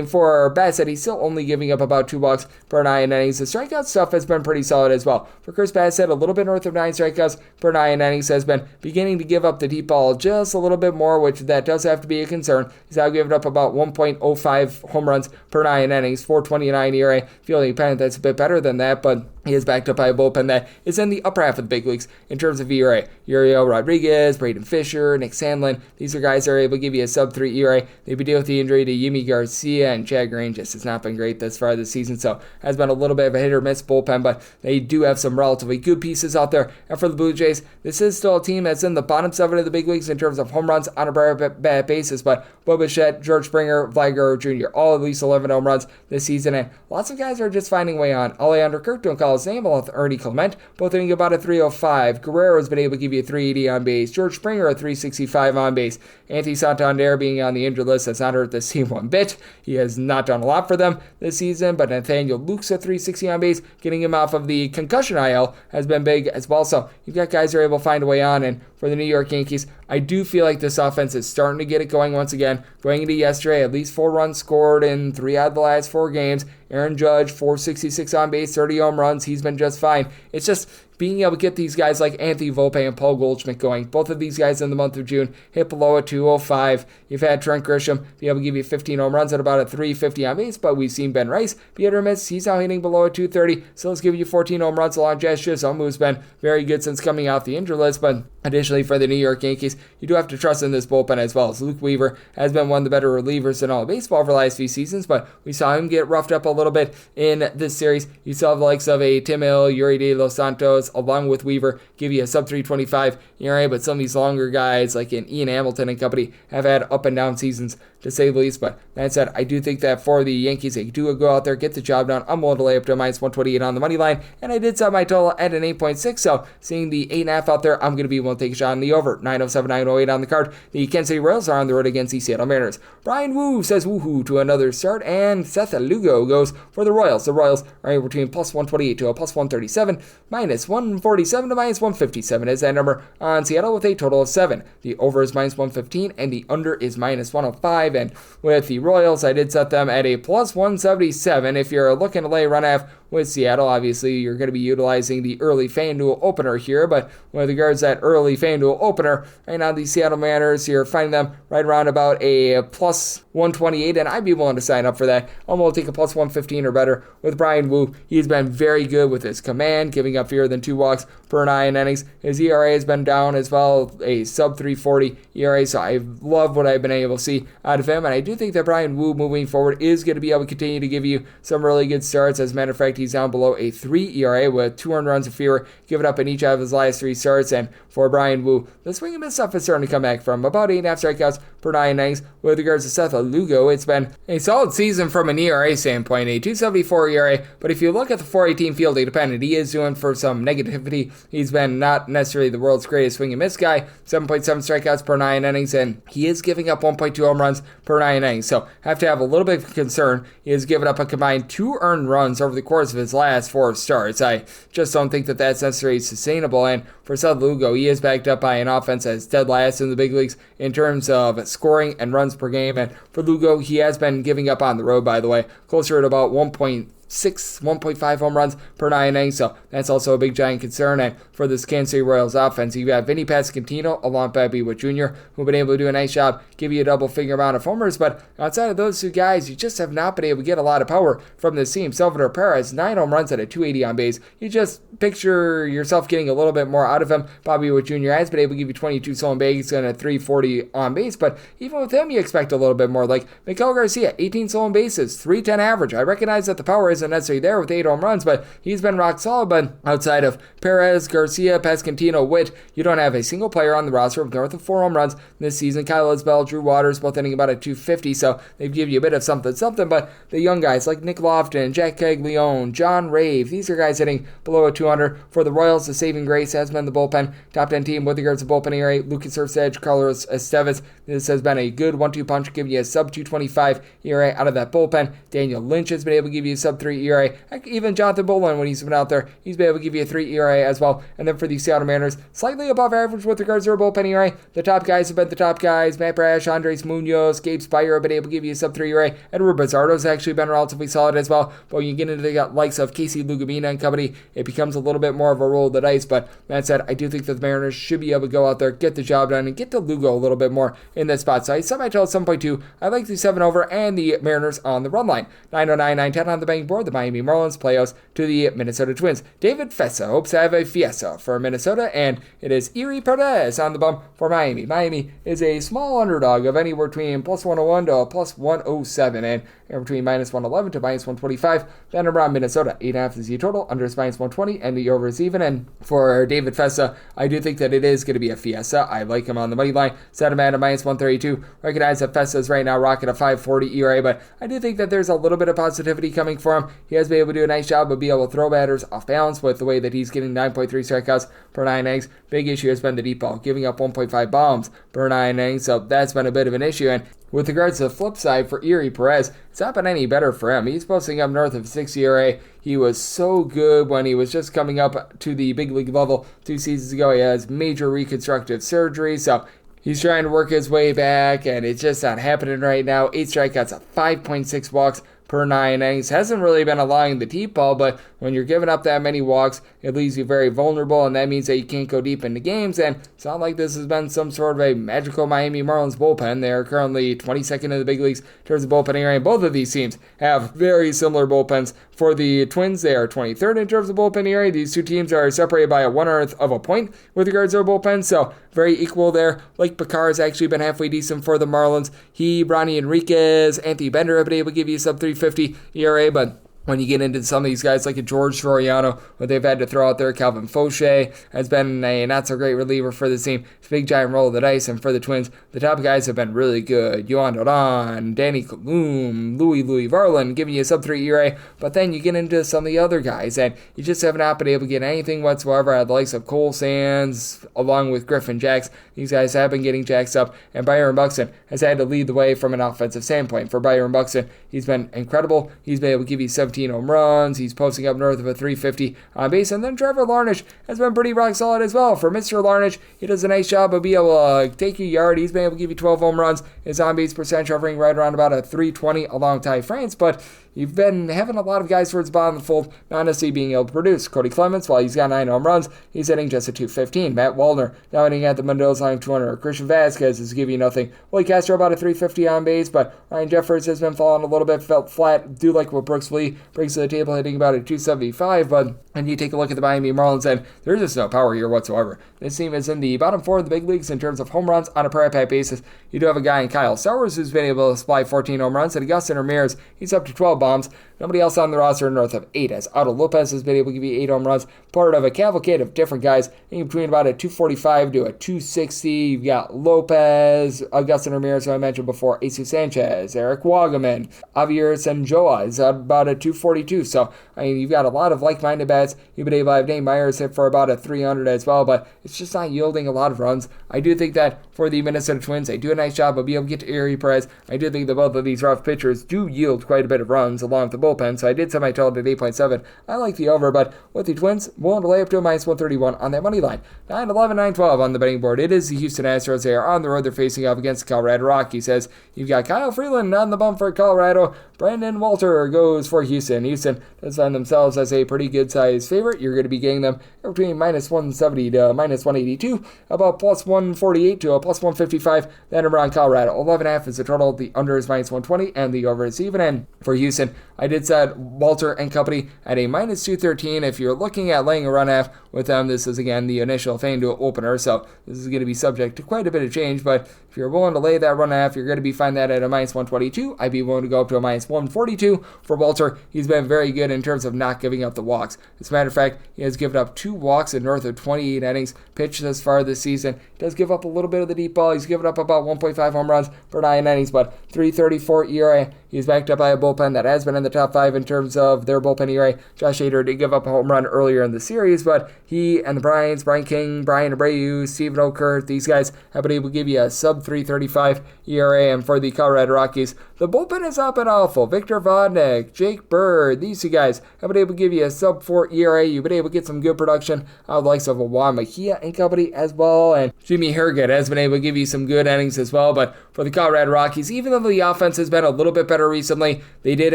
Speaker 2: For Bassett, he's still only giving up about 2 walks per 9 innings. The strikeout stuff has been pretty solid as well. For Chris Bassett, a little bit north of 9 strikeouts per 9 innings, has been beginning to give up the deep ball just a little bit more, which that does have to be a concern. He's now given up about 1.05 home runs per 9 innings, 4.29 ERA, fielding independent. That's a bit better than that, but he is backed up by a bullpen that is in the upper half of the big leagues in terms of ERA. Uriel Rodriguez, Braden Fisher, Nick Sandlin, these are guys that are able to give you a sub-3 ERA. They've been dealing with the injury to Yimi Garcia, and Chad Green just has not been great thus far this season, so has been a little bit of a hit-or-miss bullpen, but they do have some relatively good pieces out there. And for the Blue Jays, this is still a team that's in the bottom 7 of the big leagues in terms of home runs on a bad basis, but Bo Bichette, George Springer, Vlad Guerrero Jr., all at least 11 home runs this season, and lots of guys are just finding a way on. Alejandro Kirk, don't call his name, along with Ernie Clement, both hitting about a 305. Guerrero's been able to give you a 380 on base. George Springer, a 365 on base. Anthony Santander being on the injured list has not hurt this team one bit. He has not done a lot for them this season, but Nathaniel Luke's a 360 on base, getting him off of the concussion IL has been big as well. So you've got guys who are able to find a way on, and for the New York Yankees, I do feel like this offense is starting to get it going once again. Going into yesterday, at least 4 runs scored in 3 out of the last 4 games. Aaron Judge, 466 on base, 30 home runs. He's been just fine. It's just being able to get these guys like Anthony Volpe and Paul Goldschmidt going. Both of these guys in the month of June hit below a 205. You've had Trent Grisham be able to give you 15 home runs at about a 350 on base, but we've seen Ben Rice be hit or miss. He's now hitting below a 230, so let's give you 14 home runs along Jazz Chisholm, who's been very good since coming off the injured list. But additionally, for the New York Yankees, you do have to trust in this bullpen as well, as Luke Weaver has been one of the better relievers in all of baseball for the last few seasons, but we saw him get roughed up a little bit in this series. You saw the likes of a Tim Hill, Yuri De Los Santos, along with Weaver, give you a sub-325 ERA, but some of these longer guys like in Ian Hamilton and company have had up and down seasons, to say the least. But that said, I do think that for the Yankees, they do go out there, get the job done. I'm willing to lay up to a minus 128 on the money line, and I did set my total at an 8.6, so seeing the 8.5 out there, I'm going to be willing to take a shot on the over. 907, 908 on the card. The Kansas City Royals are on the road against the Seattle Mariners. Brian Wu says woohoo to another start, and Seth Lugo goes for the Royals. The Royals are anywhere between plus 128 to a plus 137, minus 147 to minus 157 is that number on Seattle with a total of 7. The over is minus 115, and the under is minus 105. And with the Royals, I did set them at a plus 177. If you're looking to lay a run half with Seattle, obviously you're going to be utilizing the early FanDuel opener here, but with regards to that early FanDuel opener, right now the Seattle Mariners, you're finding them right around about a plus 128, and I'd be willing to sign up for that. I'm going to take a plus 115 or better with Brian Wu. He's been very good with his command, giving up fewer than 2 walks per 9 innings. His ERA has been down as well, a sub 340 ERA, so I love what I've been able to see out of him, and I do think that Brian Wu moving forward is going to be able to continue to give you some really good starts. As a matter of fact, he's down below a 3 ERA with 2 earned runs or fewer given up in each of his last 3 starts. And for Brian Wu, the swing and miss stuff is starting to come back from about 8.5 strikeouts per 9 innings. With regards to Seth Lugo, it's been a solid season from an ERA standpoint, a 2.74 ERA, but if you look at the 418 fielding dependent, he is doing for some negativity. He's been not necessarily the world's greatest swing and miss guy, 7.7 strikeouts per 9 innings, and he is giving up 1.2 home runs per 9 innings, so have to have a little bit of concern. He has given up a combined 2 earned runs over the course of his last 4 starts. I just don't think that that's necessarily sustainable, and for Seth Lugo, he is backed up by an offense that's dead last in the big leagues in terms of scoring and runs per game, and for Lugo, he has been giving up on the road, by the way, closer to about 1.5 home runs per 9 innings, so that's also a big giant concern. And for this Kansas City Royals offense, you've got Vinny Pasquantino along with Bobby Witt Jr., who've been able to do a nice job, give you a double-figure amount of homers, but outside of those 2 guys, you just have not been able to get a lot of power from this team. Salvador Perez, 9 home runs at a 280 on base. You just picture yourself getting a little bit more out of him. Bobby Witt Jr. has been able to give you 22 stolen bases and a 340 on base, but even with him, you expect a little bit more. Like Miguel Garcia, 18 stolen bases, 310 average. I recognize that the power isn't necessarily there with 8 home runs, but he's been rock solid. But outside of Perez, Garcia, Pasquantino, Witt, you don't have a single player on the roster with north of 4 home runs this season. Kyle Isbell, Drew Waters, both hitting about a 250, so they give you a bit of something, but the young guys like Nick Lofton, Jack Caglione, John Rave, these are guys hitting below a 200. For the Royals, the saving grace has been the bullpen. Top 10 team with regards to bullpen ERA, Lucas Erceg, Carlos Estevez. This has been a good 1-2 punch, giving you a sub 225 ERA out of that bullpen. Daniel Lynch has been able to give you a sub 3 ERA. Heck, even Jonathan Bolin, when he's been out there, he's been able to give you a 3 ERA as well. And then for the Seattle Mariners, slightly above average with regards to their bullpen ERA. The top guys have been the top guys. Matt Brash, Andres Munoz, Gabe Spire have been able to give you a sub 3 ERA. Edward Bizardo's actually been relatively solid as well. But when you get into the likes of Casey Lugavina and company, it becomes a little bit more of a roll of the dice. But that said, I do think that the Mariners should be able to go out there, get the job done, and get to Lugo a little bit more in this spot. So I semi-total 7.2. I like the 7 over and the Mariners on the run line. 909, 910 on the betting board. The Miami Marlins playoffs to the Minnesota Twins. David Fessa hopes to have a fiesta for Minnesota, and it is Erie Perez on the bump for Miami. Miami is a small underdog of anywhere between plus 101 to plus 107, and between minus 111 to minus 125. Then around Minnesota, 8.5 is the total, under is minus 120, and the over is even. And for David Fessa, I do think that it is going to be a fiesta. I like him on the money line. Set him at a minus 132. Recognize that Fessa is right now rocking a 5.40 ERA, but I do think that there's a little bit of positivity coming for him. He has been able to do a nice job of being able to throw batters off balance with the way that he's getting 9.3 strikeouts per 9 innings. Big issue has been the deep ball, giving up 1.5 bombs per 9 innings, so that's been a bit of an issue. And with regards to the flip side for Erie Perez, it's not been any better for him. He's posting up north of 6 ERA. He was so good when he was just coming up to the big league level 2 seasons ago. He has major reconstructive surgery, so he's trying to work his way back, and it's just not happening right now. 8 strikeouts, 5.6 walks per 9 innings. Hasn't really been allowing the deep ball, but when you're giving up that many walks, it leaves you very vulnerable, and that means that you can't go deep into games. And it's not like this has been some sort of a magical Miami Marlins bullpen. They're currently 22nd in the big leagues in terms of bullpen ERA, and both of these teams have very similar bullpens. For the Twins, they are 23rd in terms of bullpen ERA. These two teams are separated by a 1/100th of a point with regards to their bullpen, so very equal there. Like Picar has actually been halfway decent for the Marlins. He, Ronnie Enriquez, Anthony Bender have been able to give you sub 350 ERA, but when you get into some of these guys like a George Soriano, what they've had to throw out there, Calvin Fauché has been a not-so-great reliever for the team. It's a big, giant roll of the dice, and for the Twins, the top guys have been really good. Yohan Duran, Danny Kalum, Louis Varland giving you a sub-3 ERA, but then you get into some of the other guys, and you just have not been able to get anything whatsoever out of the likes of Cole Sands, along with Griffin Jacks. These guys have been getting jacks up, and Byron Buxton has had to lead the way from an offensive standpoint. For Byron Buxton, he's been incredible. He's been able to give you 17 home runs. He's posting up north of a 350 on base. And then Trevor Larnach has been pretty rock solid as well. For Mr. Larnach, he does a nice job of being able to take your yard. He's been able to give you 12 home runs. His on-base percentage hovering right around about a 320 along Ty France, but you've been having a lot of guys towards the bottom of the fold not necessarily being able to produce. Cody Clemens, while he's got 9 home runs, he's hitting just a 215. Matt Wallner now hitting at the Mendoza line 200. Christian Vasquez is giving you nothing. Willie Castro about a 350 on base, but Ryan Jeffers has been falling a little bit, felt flat. Do like what Brooks Lee brings to the table, hitting about a 275, but when you take a look at the Miami Marlins, and there's just no power here whatsoever. This team is in the bottom 4 of the big leagues in terms of home runs on a per at-bat basis. You do have a guy in Kyle Sowers who's been able to supply 14 home runs, and Augustin Ramirez, he's up to 12 bombs. Nobody else on the roster north of 8, as Otto Lopez has been able to give you 8 home runs, part of a cavalcade of different guys, in between about a 245 to a 260. You've got Lopez, Augustin Ramirez, who I mentioned before, Jesus Sanchez, Eric Wagaman, Javier Sanjoa is at about a 242. So, I mean, you've got a lot of like-minded bats. You've been able to have Nate Myers hit for about a 300 as well, but it's just not yielding a lot of runs. I do think that for the Minnesota Twins, they do a nice job of being able to get to Erie Perez. I do think that both of these rough pitchers do yield quite a bit of runs along with the bullpen, so I did set my total at 8.7. I like the over, but with the Twins, willing to lay up to a minus 131 on that money line. 9-11, 9-12 on the betting board. It is the Houston Astros. They are on the road. They're facing up against the Colorado Rockies. As you've got Kyle Freeland on the bump for Colorado. Brandon Walter goes for Houston. Houston does find themselves as a pretty good-sized favorite. You're going to be getting them between minus 170 to minus 182, about plus 148 to a plus 155. Then around Colorado, 11.5 is the total. The under is minus 120, and the over is even. And for Houston, I did did set Walter and company at a minus 213. If you're looking at laying a run half with them, this is again the initial FanDuel opener, so this is going to be subject to quite a bit of change, but if you're willing to lay that run half, you're going to be finding that at a minus 122. I'd be willing to go up to a minus 142 for Walter. He's been very good in terms of not giving up the walks. As a matter of fact, he has given up 2 walks in north of 28 innings pitched thus far this season. He does give up a little bit of the deep ball. He's given up about 1.5 home runs per 9 innings, but 3.34 ERA. He's backed up by a bullpen that has been in the top 5 in terms of their bullpen ERA. Josh Hader did give up a home run earlier in the series, but he and the Bryans, Brian King, Brian Abreu, Stephen Okert, these guys have been able to give you a sub 3.35 ERA. And for the Colorado Rockies, the bullpen has not been awful. Victor Vodnik, Jake Bird, these two guys have been able to give you a sub 4 ERA. You've been able to get some good production out of the likes of Juan Mejia and company as well, and Jimmy Herget has been able to give you some good innings as well. But for the Colorado Rockies, even though the offense has been a little bit better recently, they did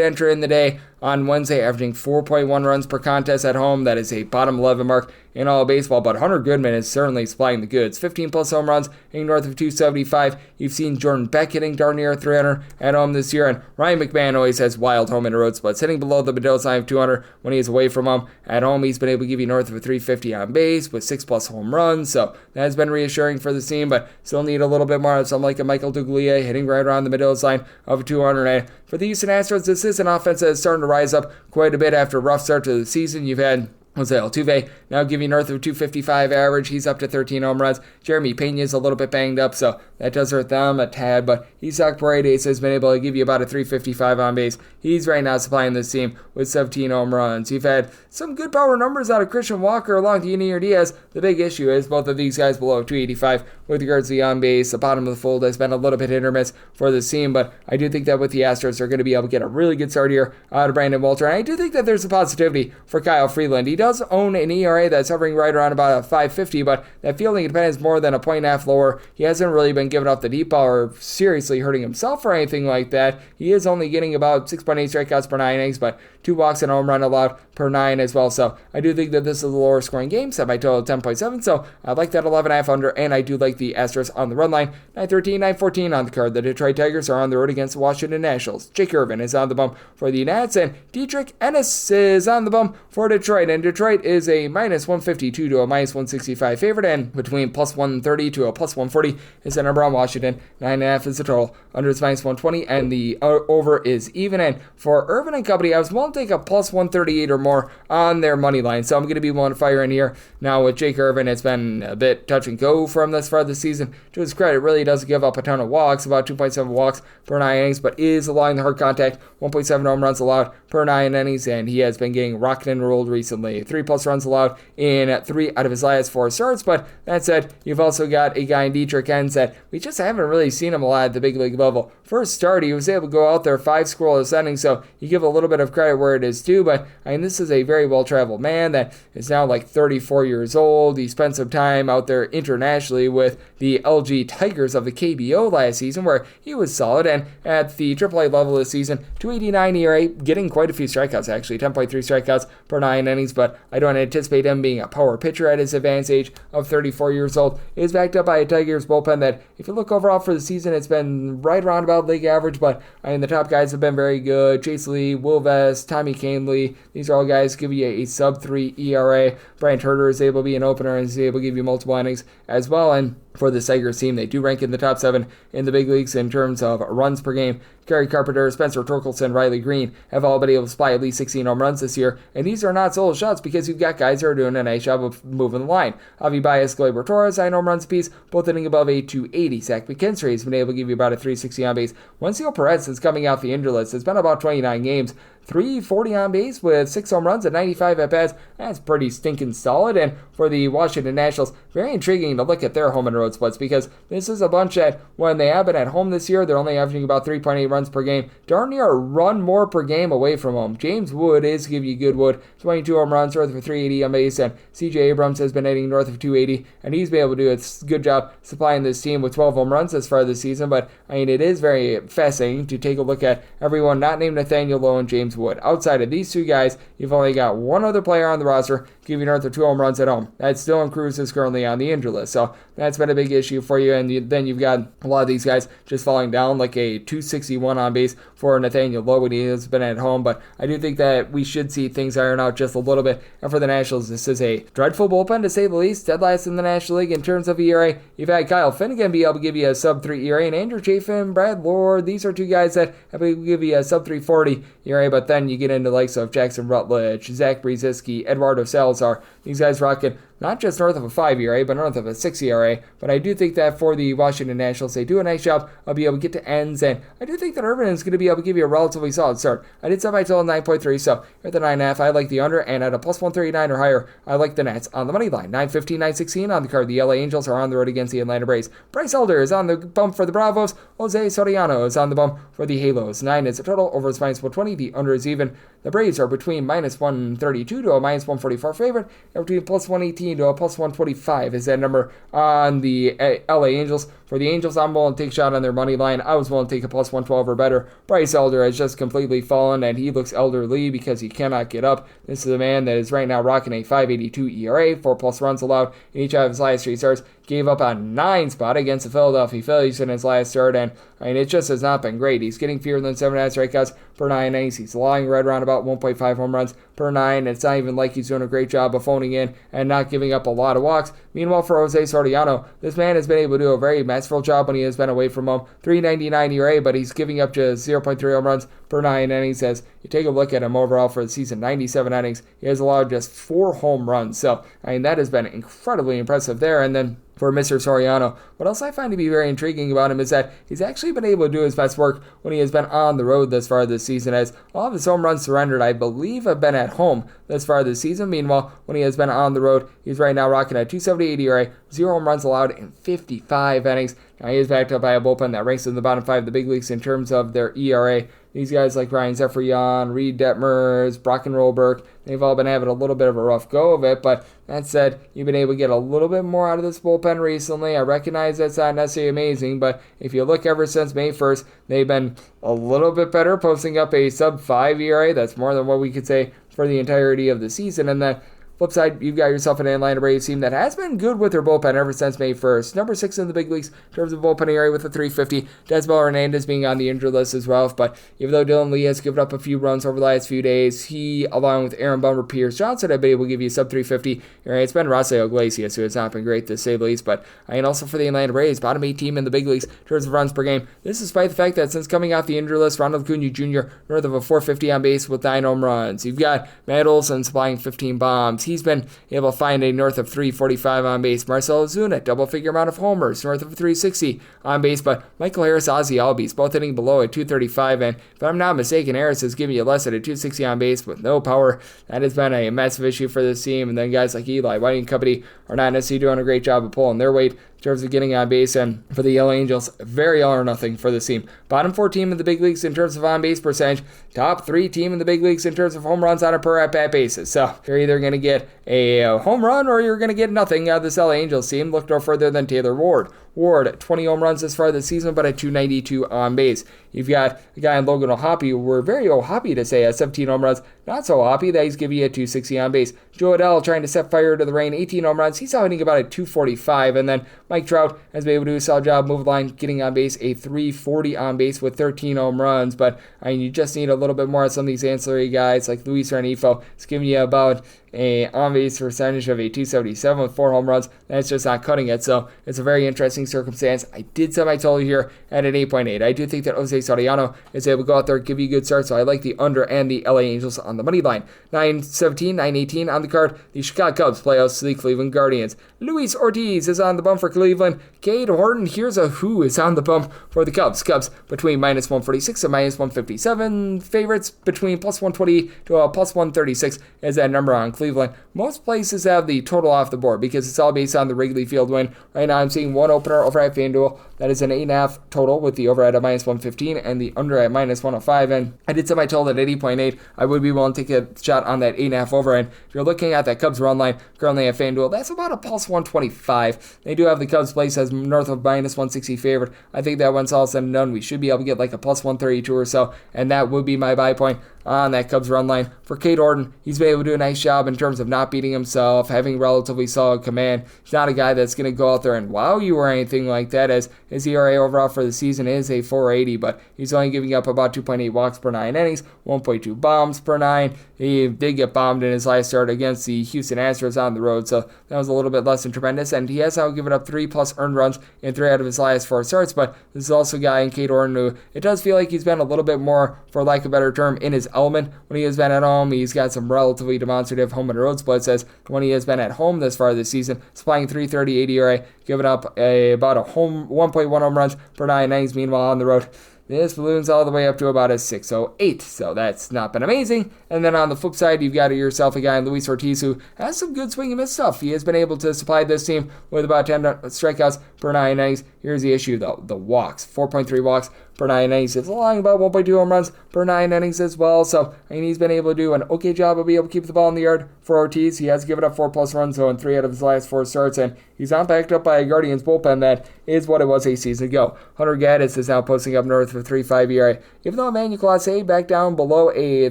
Speaker 2: enter in the day on Wednesday averaging 4.1 runs per contest at home. That is a bottom 11 mark in all of baseball, but Hunter Goodman is certainly supplying the goods. 15 plus home runs, hitting north of 275. You've seen Jordan Beck hitting darn near 300 at home this year, and Ryan McMahon always has wild home and road splits, hitting below the middle line of 200 when he is away from home. At home, he's been able to give you north of a 350 on base with 6 plus home runs, so that has been reassuring for the team, but still need a little bit more of something like a Michael Duglia hitting right around the middle line of 200. And for the Houston Astros, this is an offense that is starting to rise up quite a bit after a rough start to the season. You've had Jose Altuve now giving north of 255 average. He's up to 13 home runs. Jeremy Pena is a little bit banged up, so that does hurt them a tad, but Isaac Paredes has been able to give you about a 355 on base. He's right now supplying this team with 17 home runs. You've had some good power numbers out of Christian Walker along to Yunior Diaz. The big issue is both of these guys below 285 with regards to the on base. The bottom of the fold has been a little bit hit or miss for this team, but I do think that with the Astros, they're going to be able to get a really good start here out of Brandon Walter, and I do think that there's a positivity for Kyle Freeland. He does own an ERA that's hovering right around about a 5.50, but that fielding independence is more than a 1.5 lower. He hasn't really been giving up the deep ball or seriously hurting himself or anything like that. He is only getting about 6.8 strikeouts per 9 innings, but 2 walks and a home run allowed per 9 as well. So I do think that this is a lower scoring game, set by total of 10.7. So I like that 11.5 under, and I do like the Astros on the run line. 9-13, 9-14 on the card. The Detroit Tigers are on the road against the Washington Nationals. Jake Irvin is on the bump for the Nats, and Dietrich Ennis is on the bump for Detroit. And Detroit is a minus 152 to a minus 165 favorite, and between plus 130 to a plus 140 is the number on Washington. 9.5 is the total. Under is minus 120, and the over is even. And for Irvin and company, I was willing to take a plus 138 or more on their money line, so I'm going to be willing to fire in here. Now with Jake Irvin, it's been a bit touch and go from this far this season. To his credit, really doesn't give up a ton of walks, about 2.7 walks per 9 innings, but is allowing the hard contact, 1.7 home runs allowed per 9 innings, and he has been getting rocked and rolled recently. 3 plus runs allowed in 3 out of his last 4 starts, but that said, you've also got a guy in Dietrich Enns that we just haven't really seen him a lot at the big league level. First start, he was able to go out there 5 scoreless innings, so you give a little bit of credit where it is due, but I mean, this is a very well-traveled man that is now like 34 years old. He spent some time out there internationally with the LG Tigers of the KBO last season, where he was solid, and at the AAA level this season, 289 ERA, getting quite a few strikeouts actually, 10.3 strikeouts per 9 innings, but I don't anticipate him being a power pitcher at his advanced age of 34 years old. He is backed up by a Tigers bullpen that, if you look overall for the season, it's been right around about league average, but I mean, the top guys have been very good. Chase Lee, Will Vest, Tommy Canley, these are all guys give you a sub 3 ERA. Brian Turner is able to be an opener and is able to give you multiple innings as well, and for the Tigers team, they do rank in the top 7 in the big leagues in terms of runs per game. Kerry Carpenter, Spencer Torkelson, Riley Green have all been able to supply at least 16 home runs this year, and these are not solo shots because you've got guys that are doing a nice job of moving the line. Avi Baez, Gleyber Torres, 9 home runs apiece, both hitting above a 280. Zach McKinstry has been able to give you about a 360 on base. Juancio Perez is coming out the injured list. It's been about 29 games. 340 on base with 6 home runs and 95 at-bats. That's pretty stinking solid. And for the Washington Nationals, very intriguing to look at their home and road splits, because this is a bunch that, when they have been at home this year, they're only averaging about 3.8 runs per game. Darn near a run more per game away from home. James Wood is giving you good wood, 22 home runs, north of 380 on base, and CJ Abrams has been hitting north of 280, and he's been able to do a good job supplying this team with 12 home runs as far this season. But I mean, it is very fascinating to take a look at everyone not named Nathaniel Lowe and James James Wood. Outside of these two guys, you've only got one other player on the roster giving north of 2 home runs at home. That's Dylan Cruz, is currently on the injured list. So that's been a big issue for you. And then you've got a lot of these guys just falling down, like a 261 on base for Nathaniel Lowe when he has been at home. But I do think that we should see things iron out just a little bit. And for the Nationals, this is a dreadful bullpen to say the least. Dead last in the National League in terms of ERA. You've had Kyle Finnegan be able to give you a sub-3 ERA, and Andrew Chafin, Brad Lord. These are two guys that have been able to give you a sub-340 ERA. But then you get into the likes of Jackson Rutledge, Zach Brzezinski, Eduardo Salazar. These guys rocking not just north of a 5 ERA, but north of a 6 ERA. But I do think that for the Washington Nationals, they do a nice job of being able to get to ends, and I do think that Irvin is going to be able to give you a relatively solid start. I did set my total 9.3, so at the 9.5, I like the under, and at a plus 139 or higher, I like the Nats on the money line. 9.15, 9.16 on the card. The LA Angels are on the road against the Atlanta Braves. Bryce Elder is on the bump for the Bravos. Jose Soriano is on the bump for the Halos. 9 is the total, over is minus 120. The under is even. The Braves are between minus 132 to a minus 144 favorite, and between plus 118 to a plus 125 is that number on the LA Angels. For the Angels, I'm willing to take a shot on their money line. I was willing to take a plus 112 or better. Bryce Elder has just completely fallen, and he looks elderly because he cannot get up. This is a man that is right now rocking a 5.82 ERA, 4+ runs allowed in each of his last 3 starts. Gave up a 9 spot against the Philadelphia Phillies in his last start, and it just has not been great. He's getting fewer than 7 strikeouts per 9 innings. He's allowing right around about 1.5 home runs per 9. It's not even like he's doing a great job of phoning in and not giving up a lot of walks. Meanwhile, for Jose Soriano, this man has been able to do a very masterful job when he has been away from home. 3.99 ERA, but he's giving up just 0.3 home runs per 9 innings. As you take a look at him overall for the season, 97 innings, he has allowed just 4 home runs. So, that has been incredibly impressive there. And then for Mr. Soriano, what else I find to be very intriguing about him is that he's actually been able to do his best work when he has been on the road thus far this season, as all of his home runs surrendered, I believe, have been at home thus far this season. Meanwhile, when he has been on the road, he's right now rocking a 2.78 ERA, 0 home runs allowed in 55 innings. Now, he is backed up by a bullpen that ranks in the bottom 5 of the big leagues in terms of their ERA. These guys like Ryan Zephyrian, Reed Detmers, Brocken Rolberg, they've all been having a little bit of a rough go of it, but that said, you've been able to get a little bit more out of this bullpen recently. I recognize that's not necessarily amazing, but if you look ever since May 1st, they've been a little bit better, posting up a sub-5 ERA. That's more than what we could say for the entirety of the season. And then flip side, you've got yourself an Atlanta Braves team that has been good with their bullpen ever since May 1st. Number 6 in the big leagues in terms of bullpen area with a 350. Desmond Hernandez being on the injured list as well. But even though Dylan Lee has given up a few runs over the last few days, he, along with Aaron Bummer, Pierce Johnson, have been able to give you a sub 350. It's been Rafael Iglesias, who has not been great to say the least. But also for the Atlanta Braves, bottom 8 team in the big leagues in terms of runs per game. This is despite the fact that since coming off the injured list, Ronald Acuna Jr. north of a 450 on base with 9 home runs. You've got Matt Olson supplying 15 bombs. He's been able to find a north of 345 on base. Marcell Ozuna, double-figure amount of homers, north of 360 on base. But Michael Harris, Ozzie Albies, both hitting below at 235. And if I'm not mistaken, Harris is giving you less at a 260 on base with no power. That has been a massive issue for this team. And then guys like Eli White and company are not necessarily doing a great job of pulling their weight in terms of getting on base. And for the LA Angels, very all or nothing for this team. Bottom 4 team in the big leagues in terms of on-base percentage. Top 3 team in the big leagues in terms of home runs on a per at-bat basis. So you're either going to get a home run or you're going to get nothing out of this LA Angels team. Look no further than Taylor Ward. Ward, 20 home runs this far this season, but at 292 on base. You've got a guy in Logan O'Hoppe. We're very O'Hoppe to say, 17 home runs. Not so O'Hoppe that he's giving you a 260 on base. Joe Adell trying to set fire to the rain, 18 home runs. He's hitting about a 245. And then Mike Trout has been able to do a solid job, move the line, getting on base, a 340 on base with 13 home runs. But you just need a little bit more of some of these ancillary guys like Luis Renifo. It's giving you about a on-base percentage of a 277 with 4 home runs. That's just not cutting it. So it's a very interesting circumstance. I did set my total here at an 8.8. I do think that Jose Soriano is able to go out there and give you a good start. So I like the under and the LA Angels on the money line. 9.17, 9.18 on the card. The Chicago Cubs play out to the Cleveland Guardians. Luis Ortiz is on the bump for Cleveland. Cade Horton, here's a who is on the bump for the Cubs. Cubs between minus 146 and minus 157. Favorites between plus 120 to plus 136 is that number on Cleveland. Cleveland. Most places have the total off the board because it's all based on the Wrigley Field win. Right now I'm seeing one opener over at FanDuel. That is an 8.5 total with the over at a minus 115 and the under at minus 105. And I did set my total at 80.8. I would be willing to take a shot on that 8.5 over. And if you're looking at that Cubs run line currently at FanDuel, that's about a plus 125. They do have the Cubs place as north of minus 160 favored. I think that once all said and done, we should be able to get like a plus 132 or so. And that would be my buy point on that Cubs run line. For Cade Orton, he's been able to do a nice job in terms of not beating himself, having relatively solid command. He's not a guy that's going to go out there and wow you or anything like that, as his ERA overall for the season is a 4.80, but he's only giving up about 2.8 walks per 9 innings, 1.2 bombs per 9. He did get bombed in his last start against the Houston Astros on the road, so that was a little bit less than tremendous, and he has now given up 3+ earned runs in 3 out of his last 4 starts, but this is also a guy in Cade Orton who it does feel like he's been a little bit more, for lack of a better term, in his element when he has been at home. He's got some relatively demonstrative home and road splits, as when he has been at home this far this season, supplying 3.38 ERA, giving up about a 1.1 home runs per 9 innings. Meanwhile, on the road, this balloons all the way up to about a 6.08, so that's not been amazing. And then on the flip side, you've got yourself a guy in Luis Ortiz who has some good swing and miss stuff. He has been able to supply this team with about 10 strikeouts per 9 innings. Here's the issue, though, the walks. 4.3 walks per 9 innings. It's allowing about 1.2 home runs per 9 innings as well. So, I mean, he's been able to do an okay job of being able to keep the ball in the yard for Ortiz. He has given up 4+ runs, though, in 3 out of his last 4 starts, and he's not backed up by a Guardians bullpen that is what it was a season ago. Hunter Gaddis is now posting up north of 3.5 ERA. Even though Emmanuel Clase back down below a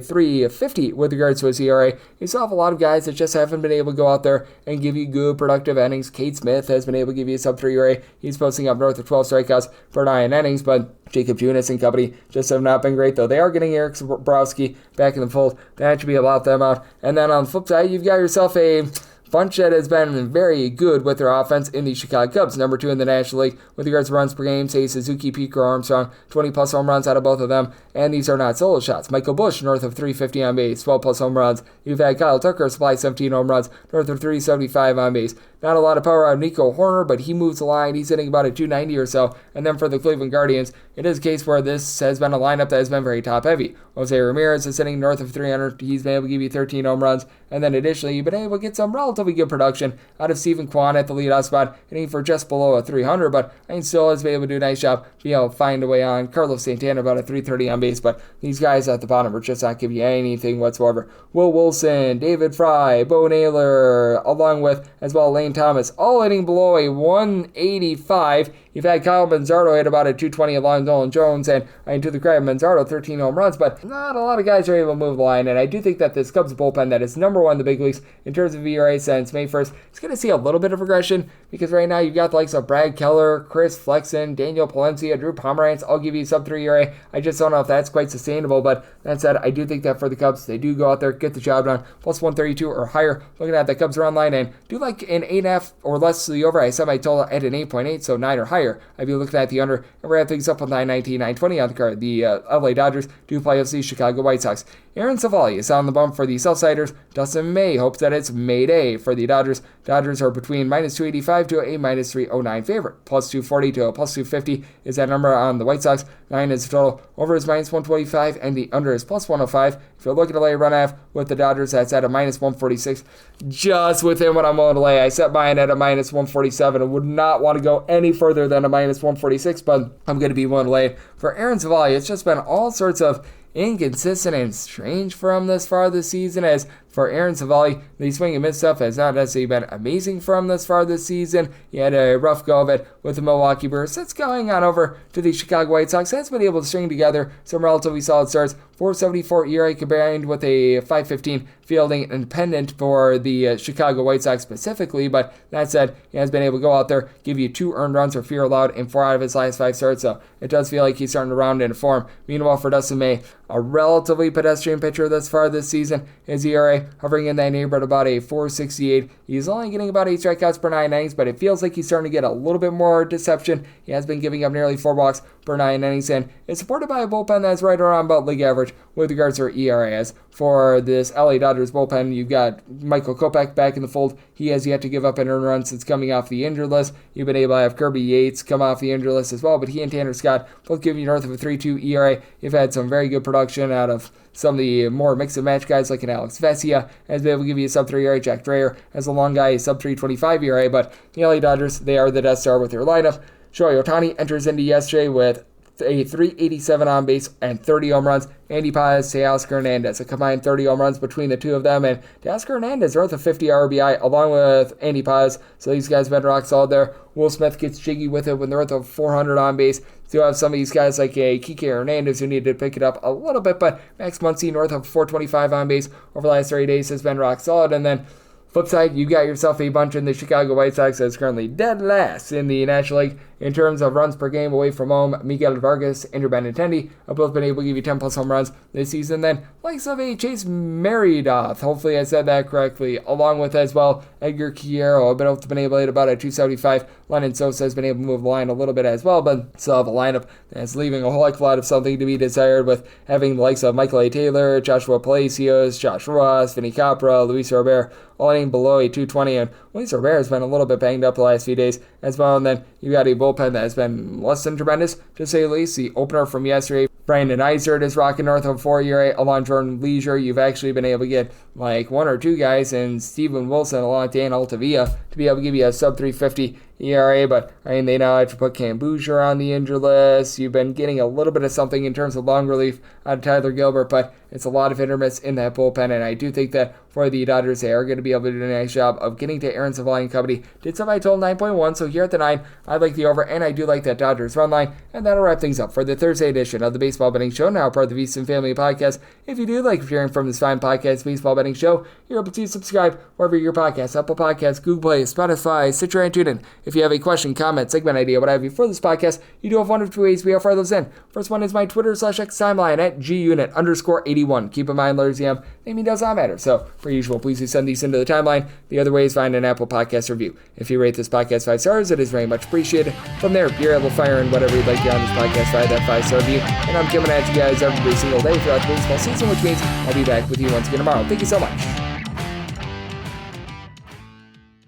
Speaker 2: 3.50 with regards to his ERA, you still have a lot of guys that just haven't been able to go out there and give you good, productive innings. Cade Smith has been able to give you a sub-3 ERA. He's posting up north of 12 strikeouts per 9 innings, but Jacob Junis and company just have not been great, though. They are getting Eric Zabrowski back in the fold. That should be about them out. And then on the flip side, you've got yourself a bunch that has been very good with their offense in the Chicago Cubs. Number 2 in the National League with regards to runs per game, say Suzuki, Pico, Armstrong, 20+ home runs out of both of them, and these are not solo shots. Michael Busch, north of 350 on base, 12+ home runs. You've had Kyle Tucker supply 17 home runs, north of 375 on base. Not a lot of power out of Nico Horner, but he moves the line. He's hitting about a 290 or so. And then for the Cleveland Guardians, it is a case where this has been a lineup that has been very top-heavy. Jose Ramirez is hitting north of 300. He's been able to give you 13 home runs. And then additionally, you've been able to get some relatively good production out of Stephen Kwan at the leadoff spot, hitting for just below a 300. But I think still has been able to do a nice job, being able to find a way on. Carlos Santana about a 330 on base. But these guys at the bottom are just not giving you anything whatsoever. Will Wilson, David Fry, Bo Naylor, along with as well Lane Thomas, all hitting below a 185. You've had Kyle Manzardo hit about a 220 along Nolan Jones, and to the credit of Manzardo, 13 home runs, but not a lot of guys are able to move the line, and I do think that this Cubs bullpen that is number 1 in the big leagues in terms of ERA since May 1st is going to see a little bit of regression, because right now you've got the likes of Brad Keller, Chris Flexen, Daniel Palencia, Drew Pomeranz, all give you sub-3 ERA. I just don't know if that's quite sustainable, but that said, I do think that for the Cubs, they do go out there, get the job done, plus 132 or higher, looking at the Cubs run line, and do like an 8.5 or less to the over. I set my total at an 8.8, so 9 or higher. I'd be looking at the under, and we're at things up with 919, 920 on the card. The LA Dodgers do play against the Chicago White Sox. Aaron Savali is on the bump for the Southsiders. Dustin May hopes that it's Mayday for the Dodgers. Dodgers are between minus 285 to a minus 309 favorite. Plus 240 to a plus 250 is that number on the White Sox. 9 is the total. Over is minus 125, and the under is plus 105. If you're looking to lay a run half with the Dodgers, that's at a minus 146. Just within what I'm willing to lay. I set mine at a minus 147 and would not want to go any further than a minus 146, but I'm going to be willing to lay it. For Aaron Savali, it's just been all sorts of inconsistent and strange from this far this season, as for Aaron Savali, the swing and miss stuff has not necessarily been amazing from this far this season. He had a rough go of it with the Milwaukee Brewers. That's going on over to the Chicago White Sox. That's been able to string together some relatively solid starts. 4.74 ERA combined with a 5.15 fielding independent for the Chicago White Sox specifically, but that said, he has been able to go out there, give you 2 earned runs or fewer allowed in 4 out of his last 5 starts, so it does feel like he's starting to round into form. Meanwhile, for Dustin May, a relatively pedestrian pitcher thus far this season. His ERA hovering in that neighborhood about a 4.68. He's only getting about 8 strikeouts per 9 innings, but it feels like he's starting to get a little bit more deception. He has been giving up nearly 4 walks per 9 innings, and it's supported by a bullpen that's right around about league average with regards to ERAs. For this LA Dodgers bullpen, you've got Michael Kopech back in the fold. He has yet to give up an earned run since coming off the injured list. You've been able to have Kirby Yates come off the injured list as well, but he and Tanner Scott both give you north of a 3.2 ERA. You've had some very good production out of some of the more mix-and-match guys like an Alex Vesia has been able to give you a sub-3 ERA. Jack Dreyer as a long guy, a sub-3.25 ERA, but the LA Dodgers, they are the Death Star with their lineup. Shohei Ohtani enters into yesterday with a 387 on base and 30 home runs. Andy Paz, Teoscar Hernandez, a combined 30 home runs between the two of them, and Teoscar Hernandez north of 50 RBI along with Andy Paz, so these guys have been rock solid there. Will Smith gets jiggy with it when they're north of 400 on base. Still have some of these guys like a Kike Hernandez who needed to pick it up a little bit, but Max Muncy north of 425 on base over the last 30 days has been rock solid. And then flip side, you got yourself a bunch in the Chicago White Sox that's currently dead last in the National League in terms of runs per game away from home. Miguel Vargas, Andrew Benintendi have both been able to give you 10 plus home runs this season. Then likes of a Chase Merridoth, hopefully I said that correctly, along with as well Edgar Quiero have both been able to hit about a 275. Lennon Sosa has been able to move the line a little bit as well, but still have a lineup that's leaving a whole heck of a lot of something to be desired, with having the likes of Michael A. Taylor, Joshua Palacios, Josh Ross, Vinny Capra, Luis Robert, all hitting below a 220, and Luis Robert has been a little bit banged up the last few days as well. And then you got a bullpen that has been less than tremendous, to say the least. The opener from yesterday, Brandon Eisert is rocking north of 4 ERA. Along Jordan Leisure, you've actually been able to get like one or two guys, and Steven Wilson along with Dan Altavilla to be able to give you a sub 350 ERA, but I mean, they now have to put Cam Bouger on the injured list. You've been getting a little bit of something in terms of long relief out of Tyler Gilbert, but it's a lot of hit or miss in that bullpen, and I do think that for the Dodgers, they are going to be able to do a nice job of getting to Aaron Savali and company. Did some I told 9.1, so here at the 9, I like the over, and I do like that Dodgers run line, and that'll wrap things up for the Thursday edition of the Baseball Betting Show, now part of the VSiN Family Podcast. If you do like hearing from this fine podcast, Baseball Betting Show, you're able to subscribe wherever your podcast, Apple Podcasts, Google Play, Spotify, Stitcher, and TuneIn. If you have a question, comment, segment idea, what have you for this podcast, you do have one of two ways we offer those in. First one is my Twitter/X timeline at gunit_81. Keep in mind, letters EM, naming does not matter. So, per usual, please do send these into the timeline. The other way is find an Apple Podcast review. If you rate this podcast 5 stars, it is very much appreciated. From there, you're able to fire in whatever you'd like to on this podcast via that 5-star review. And I'm coming at you guys every single day throughout the baseball season, which means I'll be back with you once again tomorrow. Thank you so much.